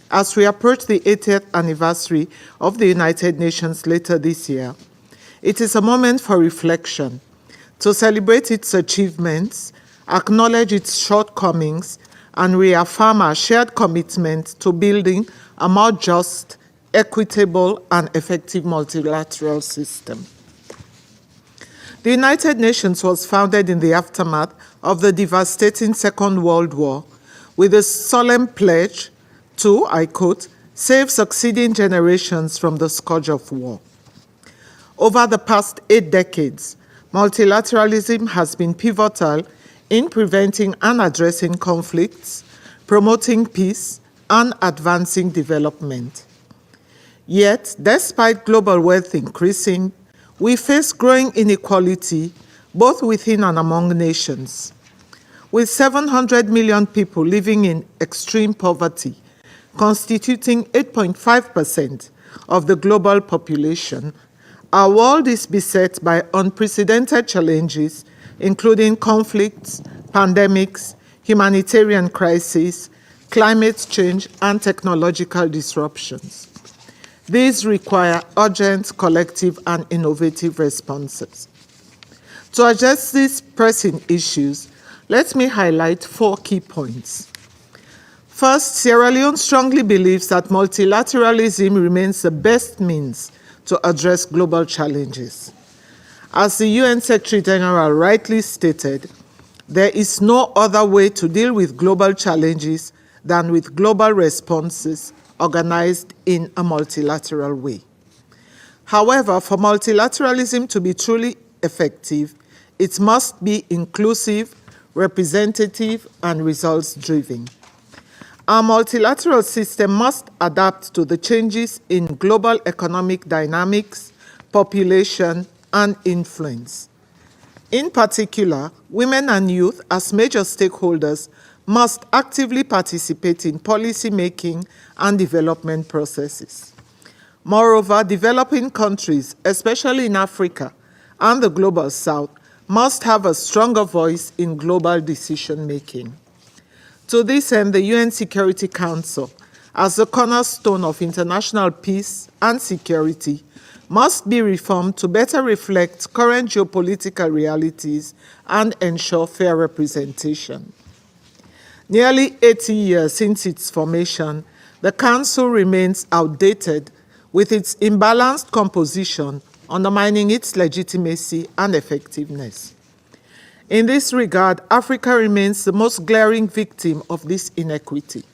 As we approach the 80th anniversary of the United Nations later this year, it is a moment for reflection, to celebrate its achievements, acknowledge its shortcomings, and reaffirm our shared commitment to building a more just, equitable, and effective multilateral system. The United Nations was founded in the aftermath of the devastating Second World War with a solemn pledge to, I quote, save succeeding generations from the scourge of war. Over the past 8 decades, multilateralism has been pivotal in preventing and addressing conflicts, promoting peace, and advancing development. Yet, despite global wealth increasing, we face growing inequality both within and among nations. With 700 million people living in extreme poverty, constituting 8.5% of the global population, our world is beset by unprecedented challenges, including conflicts, pandemics, humanitarian crises, climate change, and technological disruptions. These require urgent, collective, and innovative responses. To address these pressing issues, let me highlight 4 key points. First, Sierra Leone strongly believes that multilateralism remains the best means to address global challenges. As the UN Secretary-General rightly stated, there is no other way to deal with global challenges than with global responses organized in a multilateral way. However, for multilateralism to be truly effective, it must be inclusive, representative, and results-driven. Our multilateral system must adapt to the changes in global economic dynamics, population, and influence. In particular, women and youth, as major stakeholders, must actively participate in policy-making and development processes. Moreover, developing countries, especially in Africa and the Global South, must have a stronger voice in global decision-making. To this end, the UN Security Council, as the cornerstone of international peace and security, must be reformed to better reflect current geopolitical realities and ensure fair representation. Nearly 80 years since its formation, the Council remains outdated with its imbalanced composition, undermining its legitimacy and effectiveness. In this regard, Africa remains the most glaring victim of this inequity.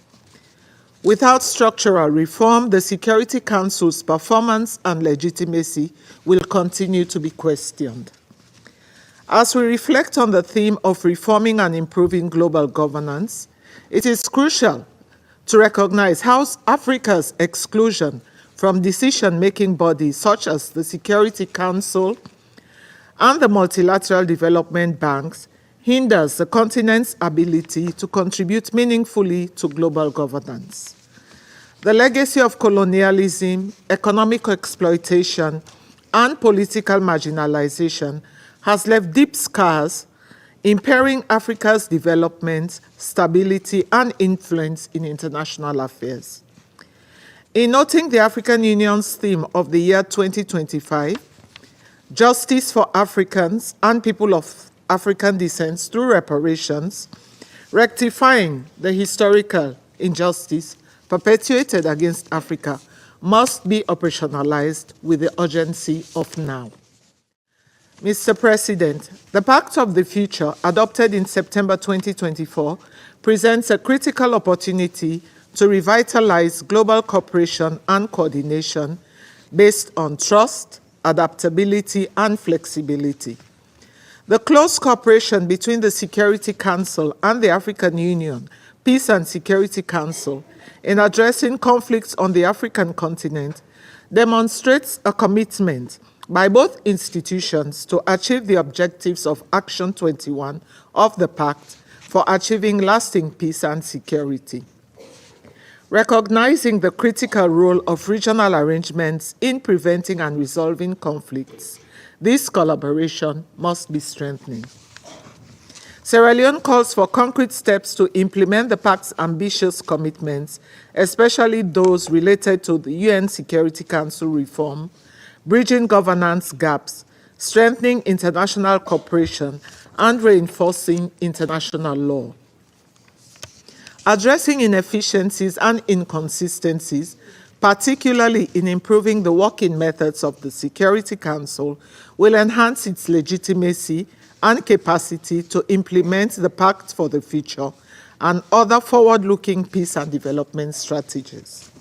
Without structural reform, the Security Council's performance and legitimacy will continue to be questioned. As we reflect on the theme of reforming and improving global governance, it is crucial to recognize how Africa's exclusion from decision-making bodies such as the Security Council and the multilateral development banks hinders the continent's ability to contribute meaningfully to global governance. The legacy of colonialism, economic exploitation, and political marginalization has left deep scars, impairing Africa's development, stability, and influence in international affairs. In noting the African Union's theme of the year 2025, Justice for Africans and People of African Descent through Reparations, rectifying the historical injustice perpetuated against Africa must be operationalized with the urgency of now. Mr. President, the Pact of the Future, adopted in September 2024, presents a critical opportunity to revitalize global cooperation and coordination based on trust, adaptability, and flexibility. The close cooperation between the Security Council and the African Union Peace and Security Council in addressing conflicts on the African continent demonstrates a commitment by both institutions to achieve the objectives of Action 21 of the Pact for achieving lasting peace and security. Recognizing the critical role of regional arrangements in preventing and resolving conflicts, this collaboration must be strengthened. Sierra Leone calls for concrete steps to implement the Pact's ambitious commitments, especially those related to the UN Security Council reform, bridging governance gaps, strengthening international cooperation, and reinforcing international law. Addressing inefficiencies and inconsistencies, particularly in improving the working methods of the Security Council, will enhance its legitimacy and capacity to implement the Pact for the Future and other forward-looking peace and development strategies.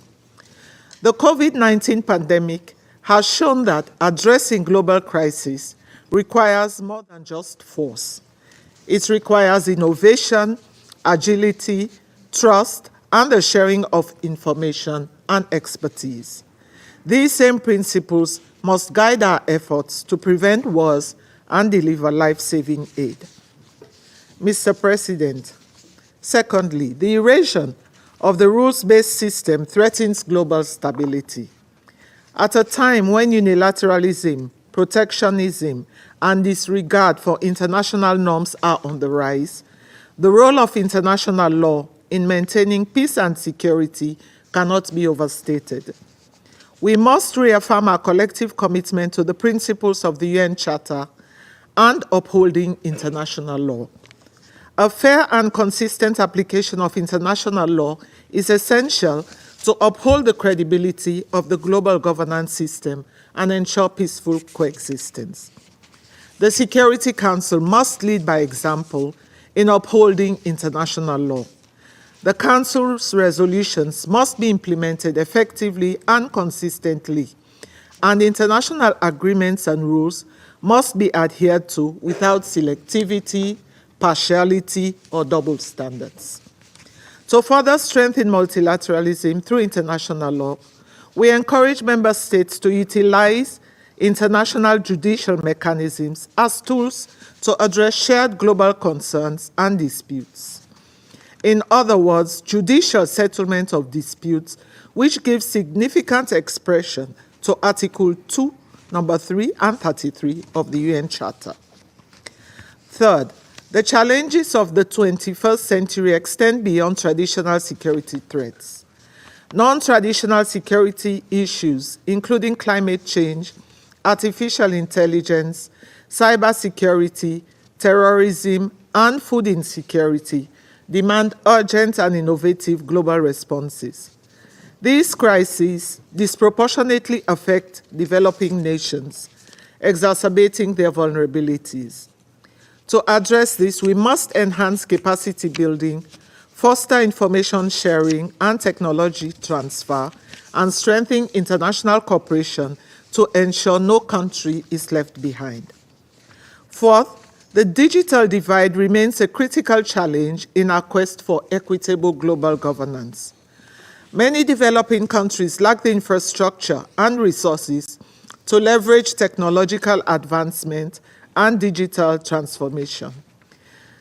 The COVID-19 pandemic has shown that addressing global crises requires more than just force. It requires innovation, agility, trust, and the sharing of information and expertise. These same principles must guide our efforts to prevent wars and deliver life-saving aid. Mr. President, secondly, the erosion of the rules-based system threatens global stability. At a time when unilateralism, protectionism, and disregard for international norms are on the rise, the role of international law in maintaining peace and security cannot be overstated. We must reaffirm our collective commitment to the principles of the UN Charter and upholding international law. A fair and consistent application of international law is essential to uphold the credibility of the global governance system and ensure peaceful coexistence. The Security Council must lead by example in upholding international law. The Council's resolutions must be implemented effectively and consistently, and international agreements and rules must be adhered to without selectivity, partiality, or double standards. To further strengthen multilateralism through international law, we encourage member states to utilize international judicial mechanisms as tools to address shared global concerns and disputes. In other words, judicial settlement of disputes, which gives significant expression to Article 2, Number 3 and 33 of the UN Charter. Third, the challenges of the 21st century extend beyond traditional security threats. Non-traditional security issues, including climate change, artificial intelligence, cybersecurity, terrorism, and food insecurity, demand urgent and innovative global responses. These crises disproportionately affect developing nations, exacerbating their vulnerabilities. To address this, we must enhance capacity building, foster information sharing and technology transfer, and strengthen international cooperation to ensure no country is left behind. Fourth, the digital divide remains a critical challenge in our quest for equitable global governance. Many developing countries lack the infrastructure and resources to leverage technological advancement and digital transformation.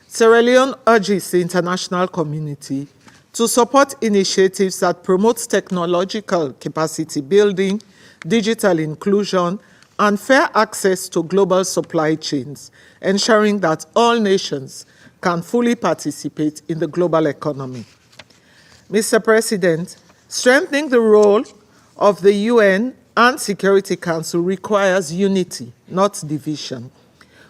Sierra Leone urges the international community to support initiatives that promote technological capacity building, digital inclusion, and fair access to global supply chains, ensuring that all nations can fully participate in the global economy. Mr. President, strengthening the role of the UN and Security Council requires unity, not division.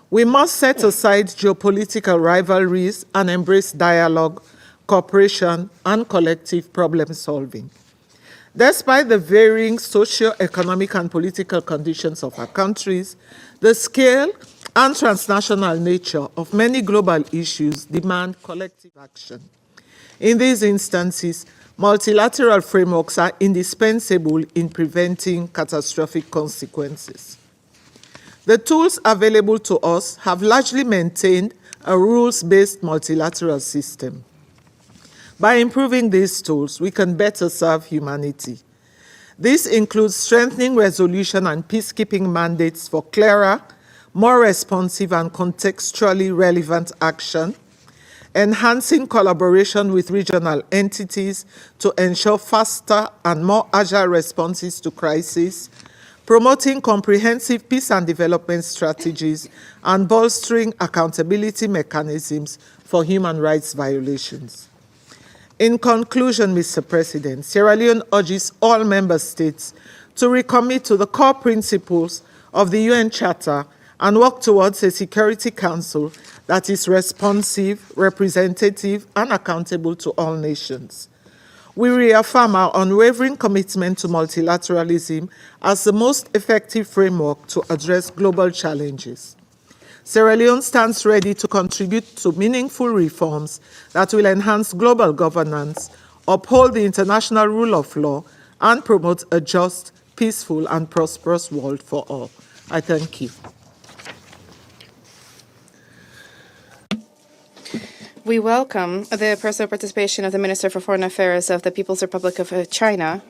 We must set aside geopolitical rivalries and embrace dialogue, cooperation, and collective problem solving. Despite the varying socio-economic and political conditions of our countries, the scale and transnational nature of many global issues demand collective action. In these instances, multilateral frameworks are indispensable in preventing catastrophic consequences. The tools available to us have largely maintained a rules-based multilateral system. By improving these tools, we can better serve humanity. This includes strengthening resolution and peacekeeping mandates for clearer, more responsive and contextually relevant action, enhancing collaboration with regional entities to ensure faster and more agile responses to crises, promoting comprehensive peace and development strategies, and bolstering accountability mechanisms for human rights violations. In conclusion, Mr. President, Sierra Leone urges all member states to recommit to the core principles of the UN Charter and work towards a Security Council that is responsive, representative, and accountable to all nations. We reaffirm our unwavering commitment to multilateralism as the most effective framework to address global challenges. Sierra Leone stands ready to contribute to meaningful reforms that will enhance global governance, uphold the international rule of law, and promote a just, peaceful, and prosperous world for all. I thank you. We welcome the personal participation of the Minister for Foreign Affairs of the People's Republic of China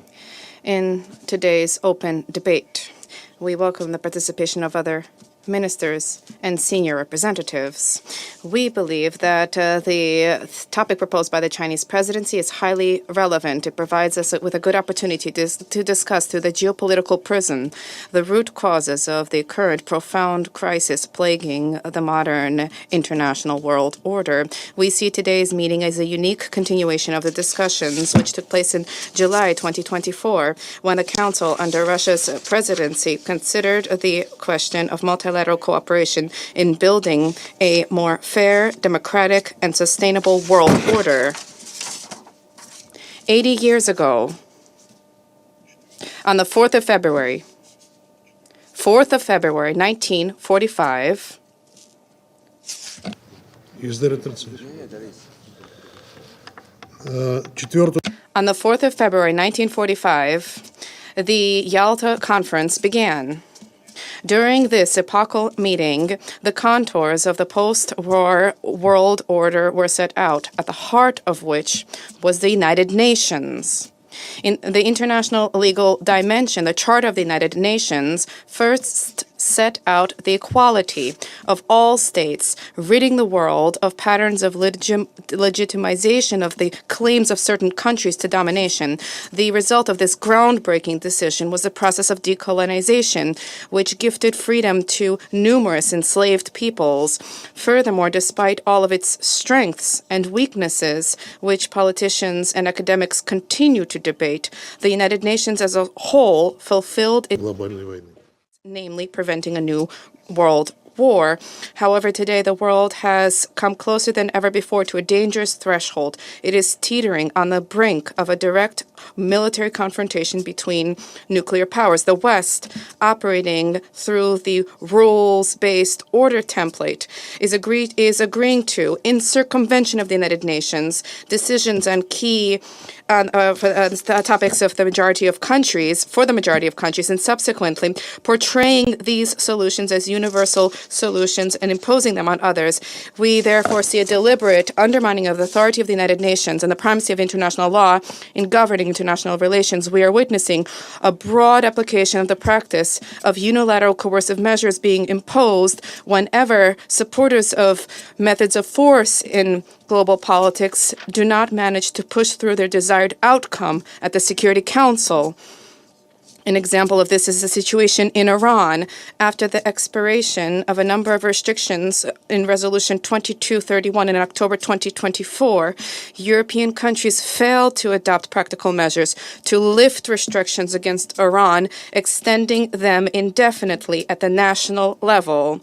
in today's open debate. We welcome the participation of other ministers and senior representatives. We believe that the topic proposed by the Chinese presidency is highly relevant. It provides us with a good opportunity to discuss through the geopolitical prism the root causes of the current profound crisis plaguing the modern international world order. We see today's meeting as a unique continuation of the discussions which took place in July 2024 when the Council under Russia's presidency considered the question of multilateral cooperation in building a more fair, democratic, and sustainable world order. 80 years ago, on the 4th of February, 1945, on the 4th of February 1945, the Yalta Conference began. During this epochal meeting, the contours of the post-war world order were set out, at the heart of which was the United Nations. In the international legal dimension, the Charter of the United Nations first set out the equality of all states, ridding the world of patterns of legitimization of the claims of certain countries to domination. The result of this groundbreaking decision was the process of decolonization, which gifted freedom to numerous enslaved peoples. Furthermore, despite all of its strengths and weaknesses, which politicians and academics continue to debate, the United Nations as a whole fulfilled its namely preventing a new world war. However, today the world has come closer than ever before to a dangerous threshold. It is teetering on the brink of a direct military confrontation between nuclear powers. The West, operating through the rules-based order template, is agreeing to, in circumvention of the United Nations, decisions on key topics of the majority of countries, for the majority of countries, and subsequently portraying these solutions as universal solutions and imposing them on others. We therefore see a deliberate undermining of the authority of the United Nations and the primacy of international law in governing international relations. We are witnessing a broad application of the practice of unilateral coercive measures being imposed whenever supporters of methods of force in global politics do not manage to push through their desired outcome at the Security Council. An example of this is the situation in Iran. After the expiration of a number of restrictions in Resolution 2231 in October 2024, European countries failed to adopt practical measures to lift restrictions against Iran, extending them indefinitely at the national level.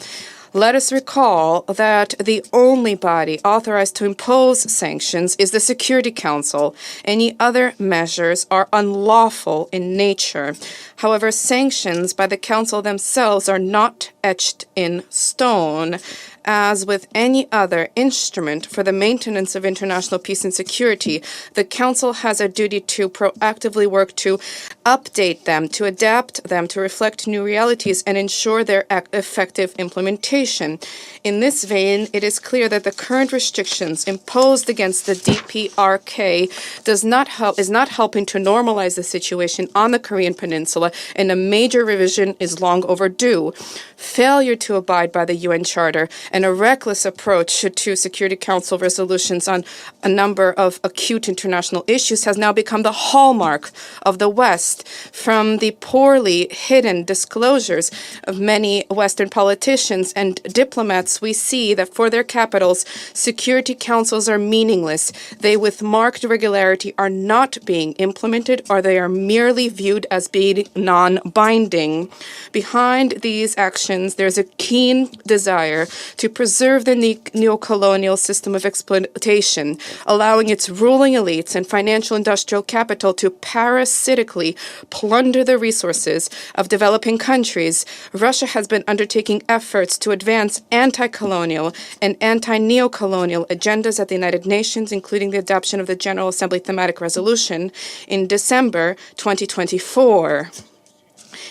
Let us recall that the only body authorized to impose sanctions is the Security Council. Any other measures are unlawful in nature. However, sanctions by the Council themselves are not etched in stone. As with any other instrument for the maintenance of international peace and security, the Council has a duty to proactively work to update them, to adapt them, to reflect new realities, and ensure their effective implementation. In this vein, it is clear that the current restrictions imposed against the DPRK is not helping to normalize the situation on the Korean Peninsula, and a major revision is long overdue. Failure to abide by the UN Charter and a reckless approach to Security Council resolutions on a number of acute international issues has now become the hallmark of the West. From the poorly hidden disclosures of many Western politicians and diplomats, we see that for their capitals, Security Councils are meaningless. They, with marked regularity, are not being implemented, or they are merely viewed as being non-binding. Behind these actions, there's a keen desire to preserve the neo-colonial system of exploitation, allowing its ruling elites and financial industrial capital to parasitically plunder the resources of developing countries. Russia has been undertaking efforts to advance anti-colonial and anti-neo-colonial agendas at the United Nations, including the adoption of the General Assembly Thematic Resolution in December 2024.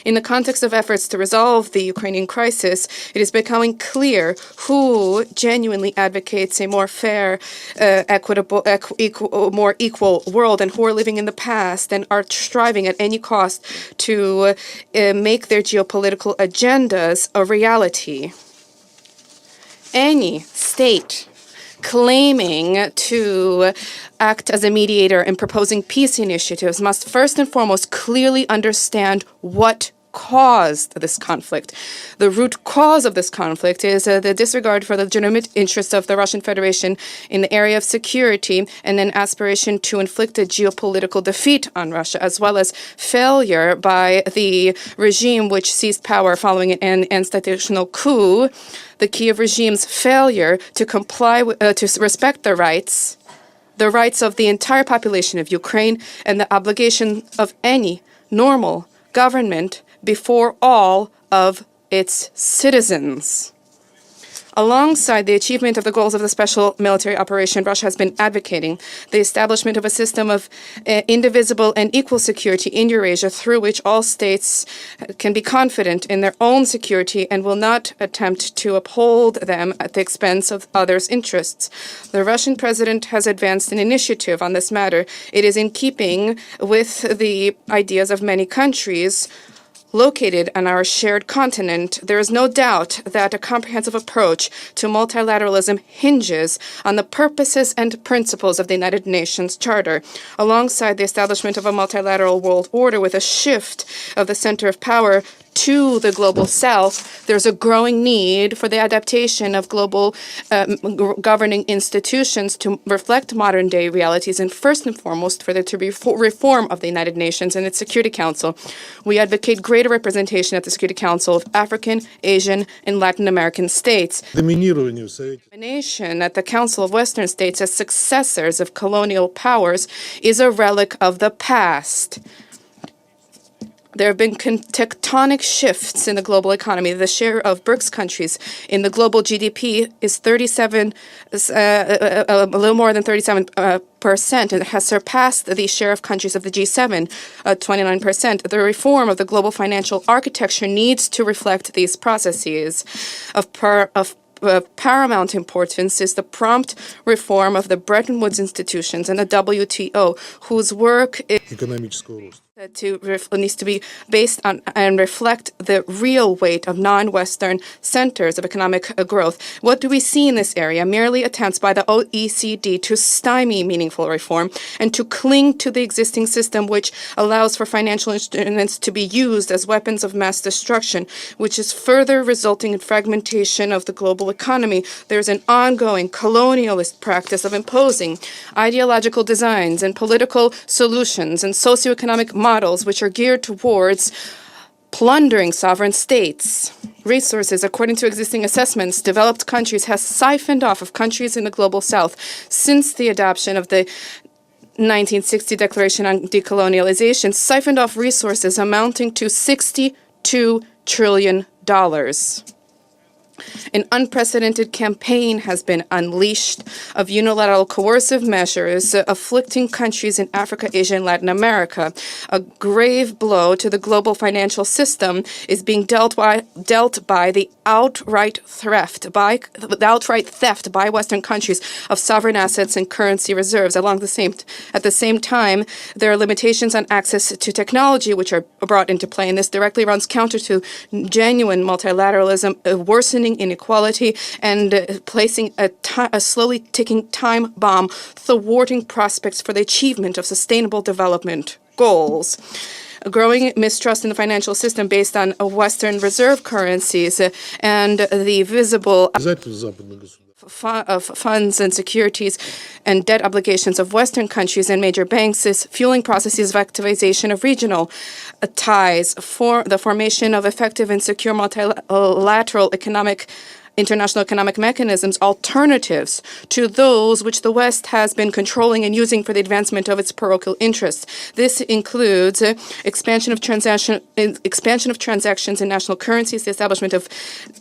In the context of efforts to resolve the Ukrainian crisis, it is becoming clear who genuinely advocates a more fair, equitable, more equal world, and who are living in the past and are striving at any cost to make their geopolitical agendas a reality. Any state claiming to act as a mediator and proposing peace initiatives must first and foremost clearly understand what caused this conflict. The root cause of this conflict is the disregard for the legitimate interests of the Russian Federation in the area of security, and an aspiration to inflict a geopolitical defeat on Russia, as well as failure by the regime which seized power following an institutional coup. The Kiev regime's failure to comply with, to respect the rights of the entire population of Ukraine, and the obligation of any normal government before all of its citizens. Alongside the achievement of the goals of the special military operation, Russia has been advocating the establishment of a system of indivisible and equal security in Eurasia, through which all states can be confident in their own security and will not attempt to uphold them at the expense of others' interests. The Russian president has advanced an initiative on this matter. It is in keeping with the ideas of many countries located on our shared continent. There is no doubt that a comprehensive approach to multilateralism hinges on the purposes and principles of the United Nations Charter. Alongside the establishment of a multilateral world order with a shift of the center of power to the global south, there's a growing need for the adaptation of global governing institutions to reflect modern day realities, and first and foremost for there to be reform of the United Nations and its Security Council. We advocate greater representation at the Security Council of African, Asian, and Latin American states. Domination at the Council of Western States as successors of colonial powers is a relic of the past. There have been tectonic shifts in the global economy. The share of BRICS countries in the global GDP is a little more than 37%. It has surpassed the share of countries of the G7, 29%. The reform of the global financial architecture needs to reflect these processes. Of paramount importance is the prompt reform of the Bretton Woods institutions and the WTO, whose work needs to be based on and reflect the real weight of non-Western centers of economic growth. What do we see in this area? Merely attempts by the OECD to stymie meaningful reform and to cling to the existing system, which allows for financial instruments to be used as weapons of mass destruction, which is further resulting in fragmentation of the global economy. There's an ongoing colonialist practice of imposing ideological designs and political solutions and socioeconomic models which are geared towards plundering sovereign states. Resources, according to existing assessments, developed countries has siphoned off of countries in the global south since the adoption of the 1960 Declaration on Decolonialization, siphoned off resources amounting to $62 trillion. An unprecedented campaign has been unleashed of unilateral coercive measures afflicting countries in Africa, Asia, and Latin America. A grave blow to the global financial system is being dealt by the outright theft by Western countries of sovereign assets and currency reserves. At the same time, there are limitations on access to technology which are brought into play, and this directly runs counter to genuine multilateralism, worsening inequality and placing a slowly ticking time bomb, thwarting prospects for the achievement of sustainable development goals. A growing mistrust in the financial system based on Western reserve currencies and the visible of funds and securities and debt obligations of Western countries and major banks is fueling processes of activization of regional ties for the formation of effective and secure multilateral international economic mechanisms, alternatives to those which the West has been controlling and using for the advancement of its parochial interests. This includes expansion of transactions in national currencies, the establishment of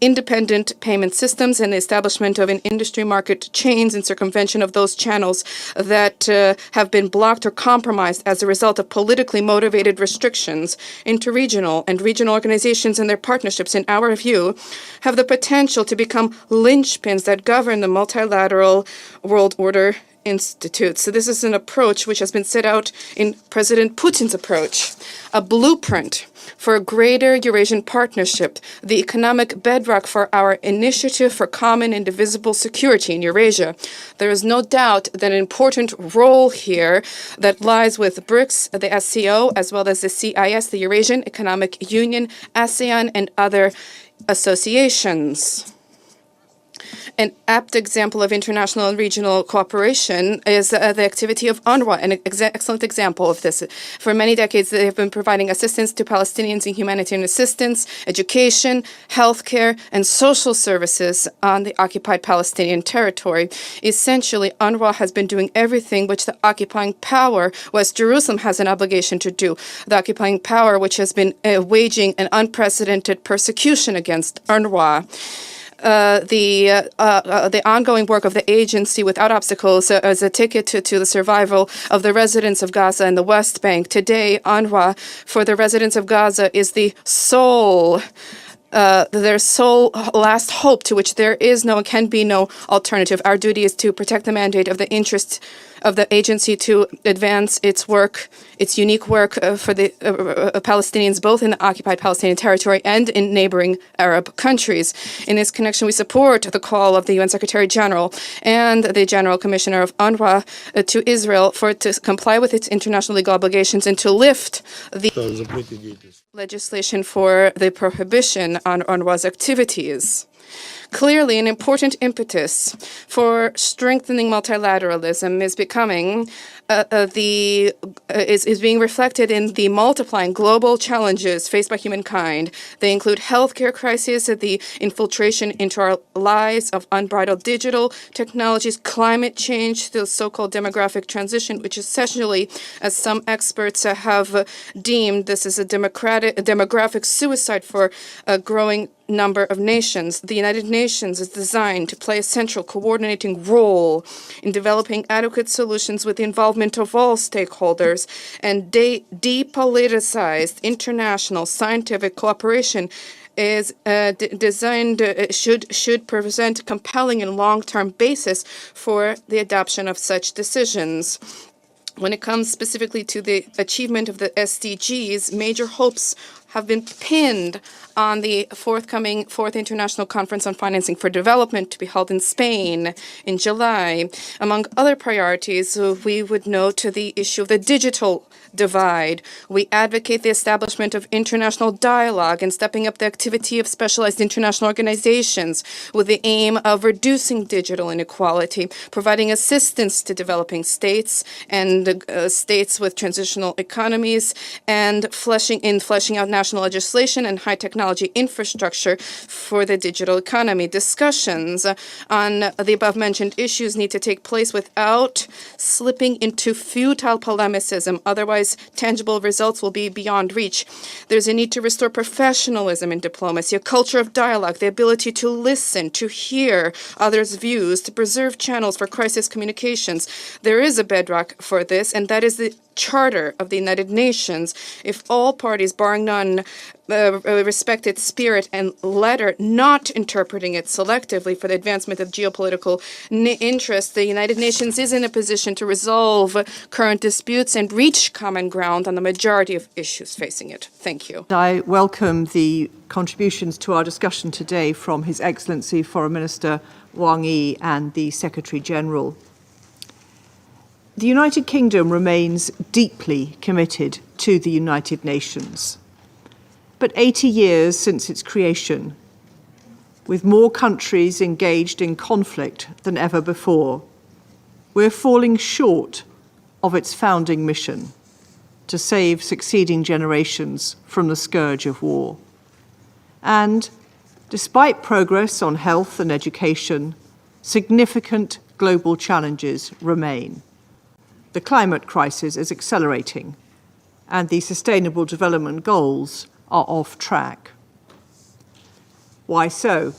independent payment systems, and the establishment of an industry market chains in circumvention of those channels that have been blocked or compromised as a result of politically motivated restrictions. Interregional and regional organizations and their partnerships, in our view, have the potential to become linchpins that govern the multilateral world order institute. So this is an approach which has been set out in President Putin's approach, a blueprint for a greater Eurasian partnership, the economic bedrock for our initiative for common and indivisible security in Eurasia. There is no doubt that an important role here that lies with BRICS, the SCO, as well as the CIS, the Eurasian Economic Union, ASEAN, and other associations. An apt example of international and regional cooperation is the activity of UNRWA, an excellent example of this. For many decades, they have been providing assistance to Palestinians in humanitarian assistance, education, healthcare, and social services on the occupied Palestinian territory. Essentially, UNRWA has been doing everything which the occupying power, West Jerusalem, has an obligation to do. The occupying power, which has been waging an unprecedented persecution against UNRWA. The ongoing work of the agency without obstacles is a ticket to the survival of the residents of Gaza and the West Bank. Today, UNRWA for the residents of Gaza is the their sole last hope to which there is no and can be no alternative. Our duty is to protect the mandate of the interest of the agency to advance its work, its unique work for the Palestinians, both in the occupied Palestinian territory and in neighboring Arab countries. In this connection, we support the call of the UN Secretary General and the General Commissioner of UNRWA to Israel for it to comply with its international legal obligations and to lift the legislation for the prohibition on UNRWA's activities. Clearly, an important impetus for strengthening multilateralism is becoming is being reflected in the multiplying global challenges faced by humankind. They include healthcare crises, the infiltration into our lives of unbridled digital technologies, climate change, the so-called demographic transition, which essentially, as some experts have deemed, this is a demographic suicide for a growing number of nations. The United Nations is designed to play a central coordinating role in developing adequate solutions with the involvement of all stakeholders, and depoliticized international scientific cooperation is designed should present compelling and long-term basis for the adoption of such decisions. When it comes specifically to the achievement of the SDGs, major hopes have been pinned on the forthcoming Fourth International Conference on Financing for Development to be held in Spain in July. Among other priorities, we would note the issue of the digital divide. We advocate the establishment of international dialogue and stepping up the activity of specialized international organizations with the aim of reducing digital inequality, providing assistance to developing states and states with transitional economies, and fleshing out now international legislation and high technology infrastructure for the digital economy. Discussions on the above-mentioned issues need to take place without slipping into futile polemicism. Otherwise, tangible results will be beyond reach. There's a need to restore professionalism in diplomacy, a culture of dialogue, the ability to listen, to hear others' views, to preserve channels for crisis communications. There is a bedrock for this, and that is the Charter of the United Nations. If all parties, barring none, respect its spirit and letter, not interpreting it selectively for the advancement of geopolitical interests, the United Nations is in a position to resolve current disputes and reach common ground on the majority of issues facing it. Thank you. I welcome the contributions to our discussion today from His Excellency Foreign Minister Wang and the Secretary General. The United Kingdom remains deeply committed to the United Nations. But 80 years since its creation, with more countries engaged in conflict than ever before, we're falling short of its founding mission to save succeeding generations from the scourge of war. And despite progress on health and education, significant global challenges remain. The climate crisis is accelerating, and the Sustainable Development Goals are off track. Why so?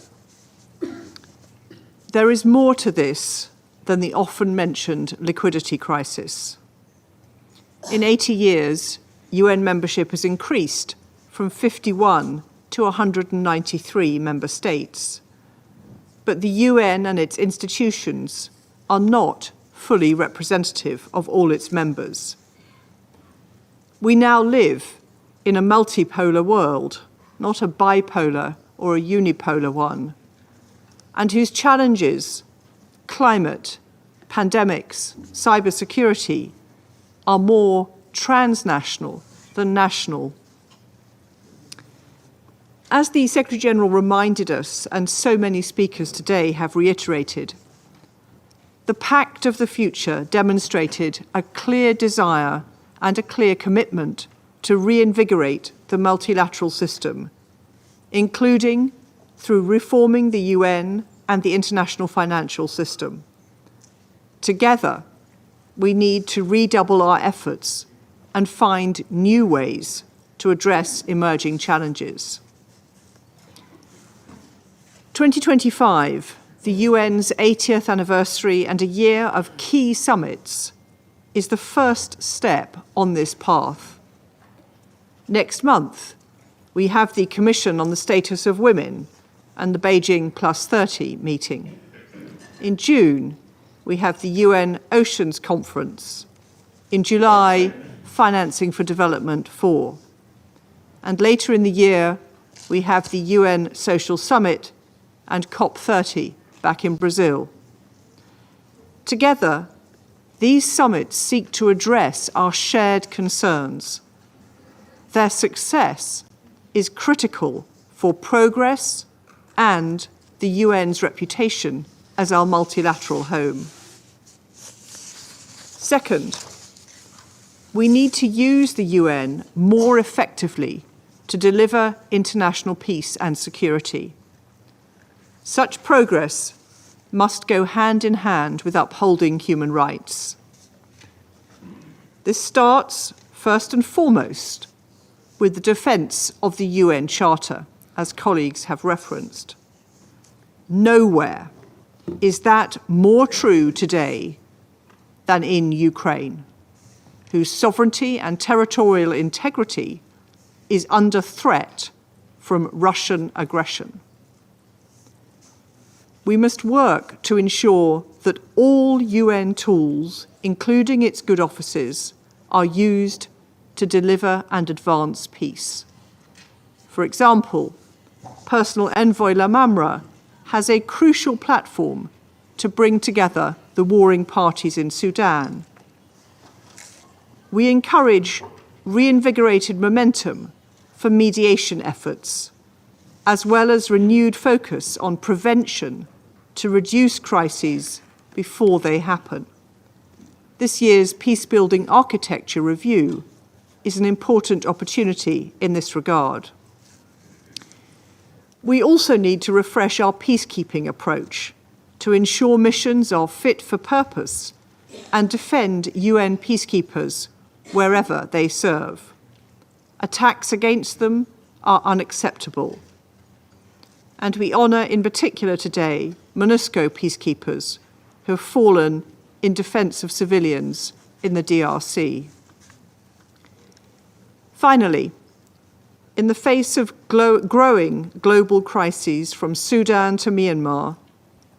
There is more to this than the often mentioned liquidity crisis. In 80 years, UN membership has increased from 51 to 193 member states. But the UN and its institutions are not fully representative of all its members. We now live in a multipolar world, not a bipolar or a unipolar one, and whose challenges, climate, pandemics, cybersecurity, are more transnational than national. As the Secretary General reminded us, and so many speakers today have reiterated, the Pact of the Future demonstrated a clear desire and a clear commitment to reinvigorate the multilateral system, including through reforming the UN and the international financial system. Together, we need to redouble our efforts and find new ways to address emerging challenges. 2025, the UN's 80th anniversary and a year of key summits, is the first step on this path. Next month, we have the Commission on the Status of Women and the Beijing Plus 30 meeting. In June, we have the UN Oceans Conference. In July, Financing for Development 4. And later in the year, we have the UN Social Summit and COP30 back in Brazil. Together, these summits seek to address our shared concerns. Their success is critical for progress and the UN's reputation as our multilateral home. Second, we need to use the UN more effectively to deliver international peace and security. Such progress must go hand in hand with upholding human rights. This starts, first and foremost, with the defence of the UN Charter, as colleagues have referenced. Nowhere is that more true today than in Ukraine, whose sovereignty and territorial integrity is under threat from Russian aggression. We must work to ensure that all UN tools, including its good offices, are used to deliver and advance peace. For example, Personal Envoy Lamamra has a crucial platform to bring together the warring parties in Sudan. We encourage reinvigorated momentum for mediation efforts, as well as renewed focus on prevention to reduce crises before they happen. This year's Peacebuilding Architecture Review is an important opportunity in this regard. We also need to refresh our peacekeeping approach to ensure missions are fit for purpose and defend UN peacekeepers wherever they serve. Attacks against them are unacceptable. And we honour in particular today MONUSCO peacekeepers who have fallen in defence of civilians in the DRC. Finally, in the face of growing global crises from Sudan to Myanmar,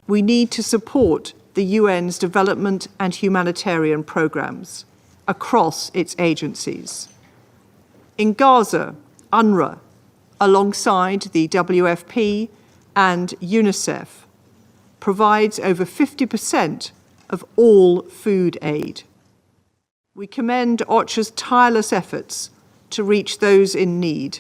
we need to support the UN's development and humanitarian programmes across its agencies. In Gaza, UNRWA, alongside the WFP and UNICEF, provides over 50% of all food aid. We commend OCHA's tireless efforts to reach those in need.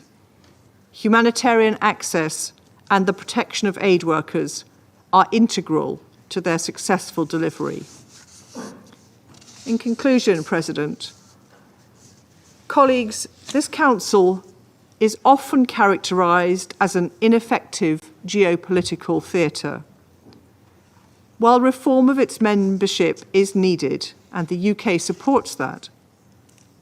Humanitarian access and the protection of aid workers are integral to their successful delivery. In conclusion, President, colleagues, this Council is often characterised as an ineffective geopolitical theatre. While reform of its membership is needed, and the UK supports that,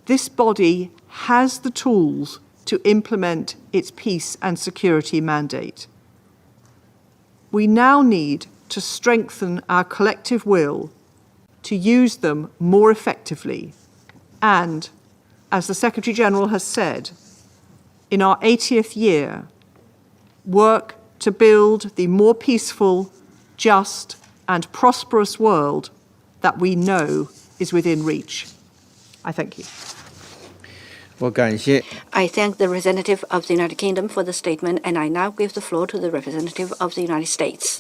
this body has the tools to implement its peace and security mandate. We now need to strengthen our collective will to use them more effectively and, as the Secretary-General has said, in our 80th year, work to build the more peaceful, just and prosperous world that we know is within reach. I thank you. I thank the representative of the United Kingdom for the statement, and I now give the floor to the representative of the United States.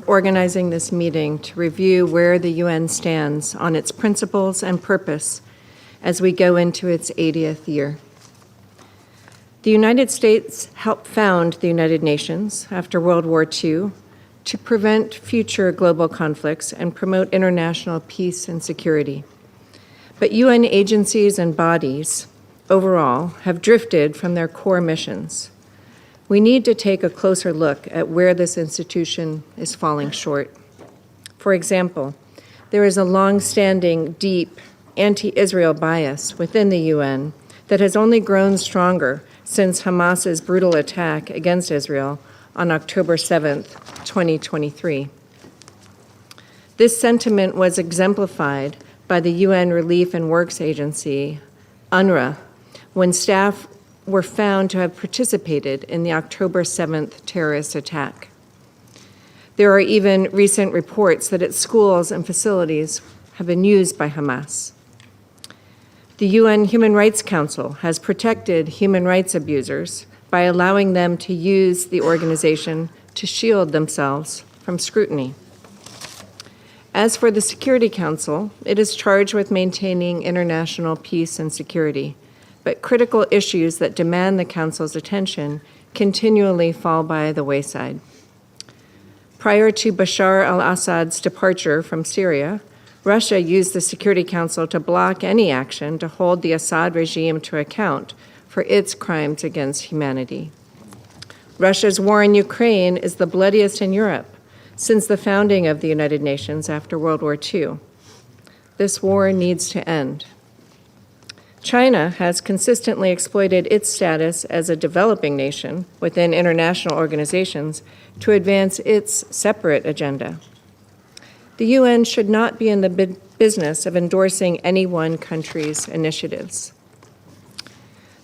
Organizing this meeting to review where the UN stands on its principles and purpose as we go into its 80th year. The United States helped found the United Nations after World War II to prevent future global conflicts and promote international peace and security. But UN agencies and bodies, overall, have drifted from their core missions. We need to take a closer look at where this institution is falling short. For example, there is a long-standing, deep anti-Israel bias within the UN that has only grown stronger since Hamas's brutal attack against Israel on October 7th, 2023. This sentiment was exemplified by the UN Relief and Works Agency, UNRWA, when staff were found to have participated in the October 7th terrorist attack. There are even recent reports that its schools and facilities have been used by Hamas. The UN Human Rights Council has protected human rights abusers by allowing them to use the organization to shield themselves from scrutiny. As for the Security Council, it is charged with maintaining international peace and security, but critical issues that demand the Council's attention continually fall by the wayside. Prior to Bashar al-Assad's departure from Syria, Russia used the Security Council to block any action to hold the Assad regime to account for its crimes against humanity. Russia's war in Ukraine is the bloodiest in Europe since the founding of the United Nations after World War II. This war needs to end. China has consistently exploited its status as a developing nation within international organizations to advance its separate agenda. The UN should not be in the business of endorsing any one country's initiatives.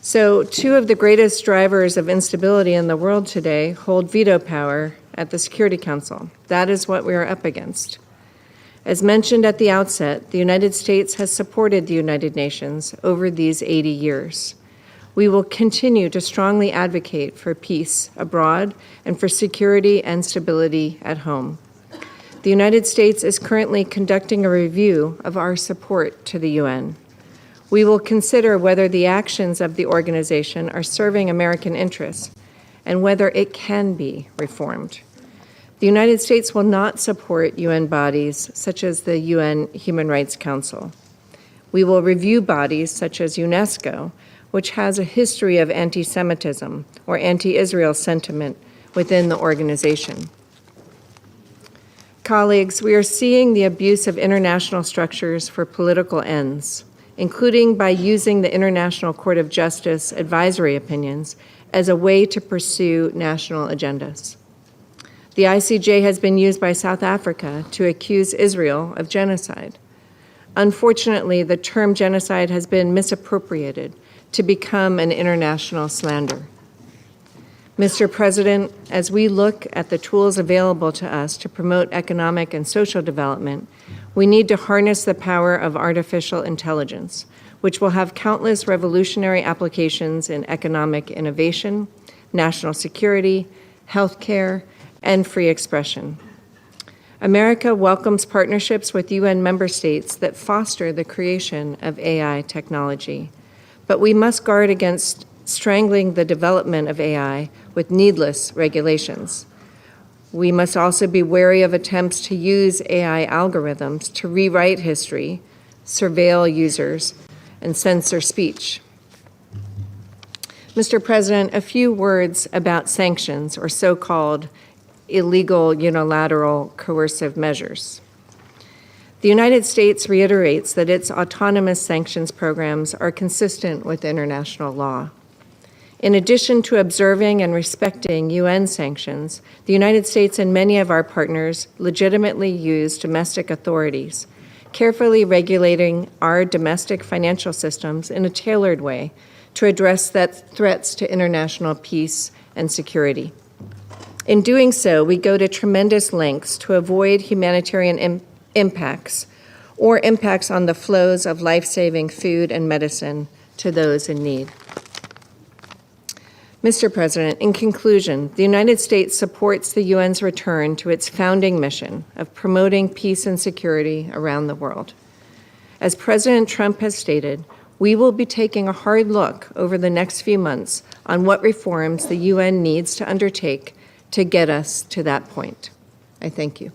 So, two of the greatest drivers of instability in the world today hold veto power at the Security Council. That is what we are up against. As mentioned at the outset, the United States has supported the United Nations over these 80 years. We will continue to strongly advocate for peace abroad and for security and stability at home. The United States is currently conducting a review of our support to the UN. We will consider whether the actions of the organization are serving American interests and whether it can be reformed. The United States will not support UN bodies such as the UN Human Rights Council. We will review bodies such as UNESCO, which has a history of anti-Semitism or anti-Israel sentiment within the organization. Colleagues, we are seeing the abuse of international structures for political ends, including by using the International Court of Justice advisory opinions as a way to pursue national agendas. The ICJ has been used by South Africa to accuse Israel of genocide. Unfortunately, the term genocide has been misappropriated to become an international slander. Mr. President, as we look at the tools available to us to promote economic and social development, we need to harness the power of artificial intelligence, which will have countless revolutionary applications in economic innovation, national security, healthcare, and free expression. America welcomes partnerships with UN member states that foster the creation of AI technology, but we must guard against strangling the development of AI with needless regulations. We must also be wary of attempts to use AI algorithms to rewrite history, surveil users, and censor speech. Mr. President, a few words about sanctions, or so-called illegal unilateral coercive measures. The United States reiterates that its autonomous sanctions programs are consistent with international law. In addition to observing and respecting UN sanctions, the United States and many of our partners legitimately use domestic authorities, carefully regulating our domestic financial systems in a tailored way to address threats to international peace and security. In doing so, we go to tremendous lengths to avoid humanitarian impacts or impacts on the flows of life-saving food and medicine to those in need. Mr. President, in conclusion, the United States supports the UN's return to its founding mission of promoting peace and security around the world. As President Trump has stated, we will be taking a hard look over the next few months on what reforms the UN needs to undertake to get us to that point. I thank you.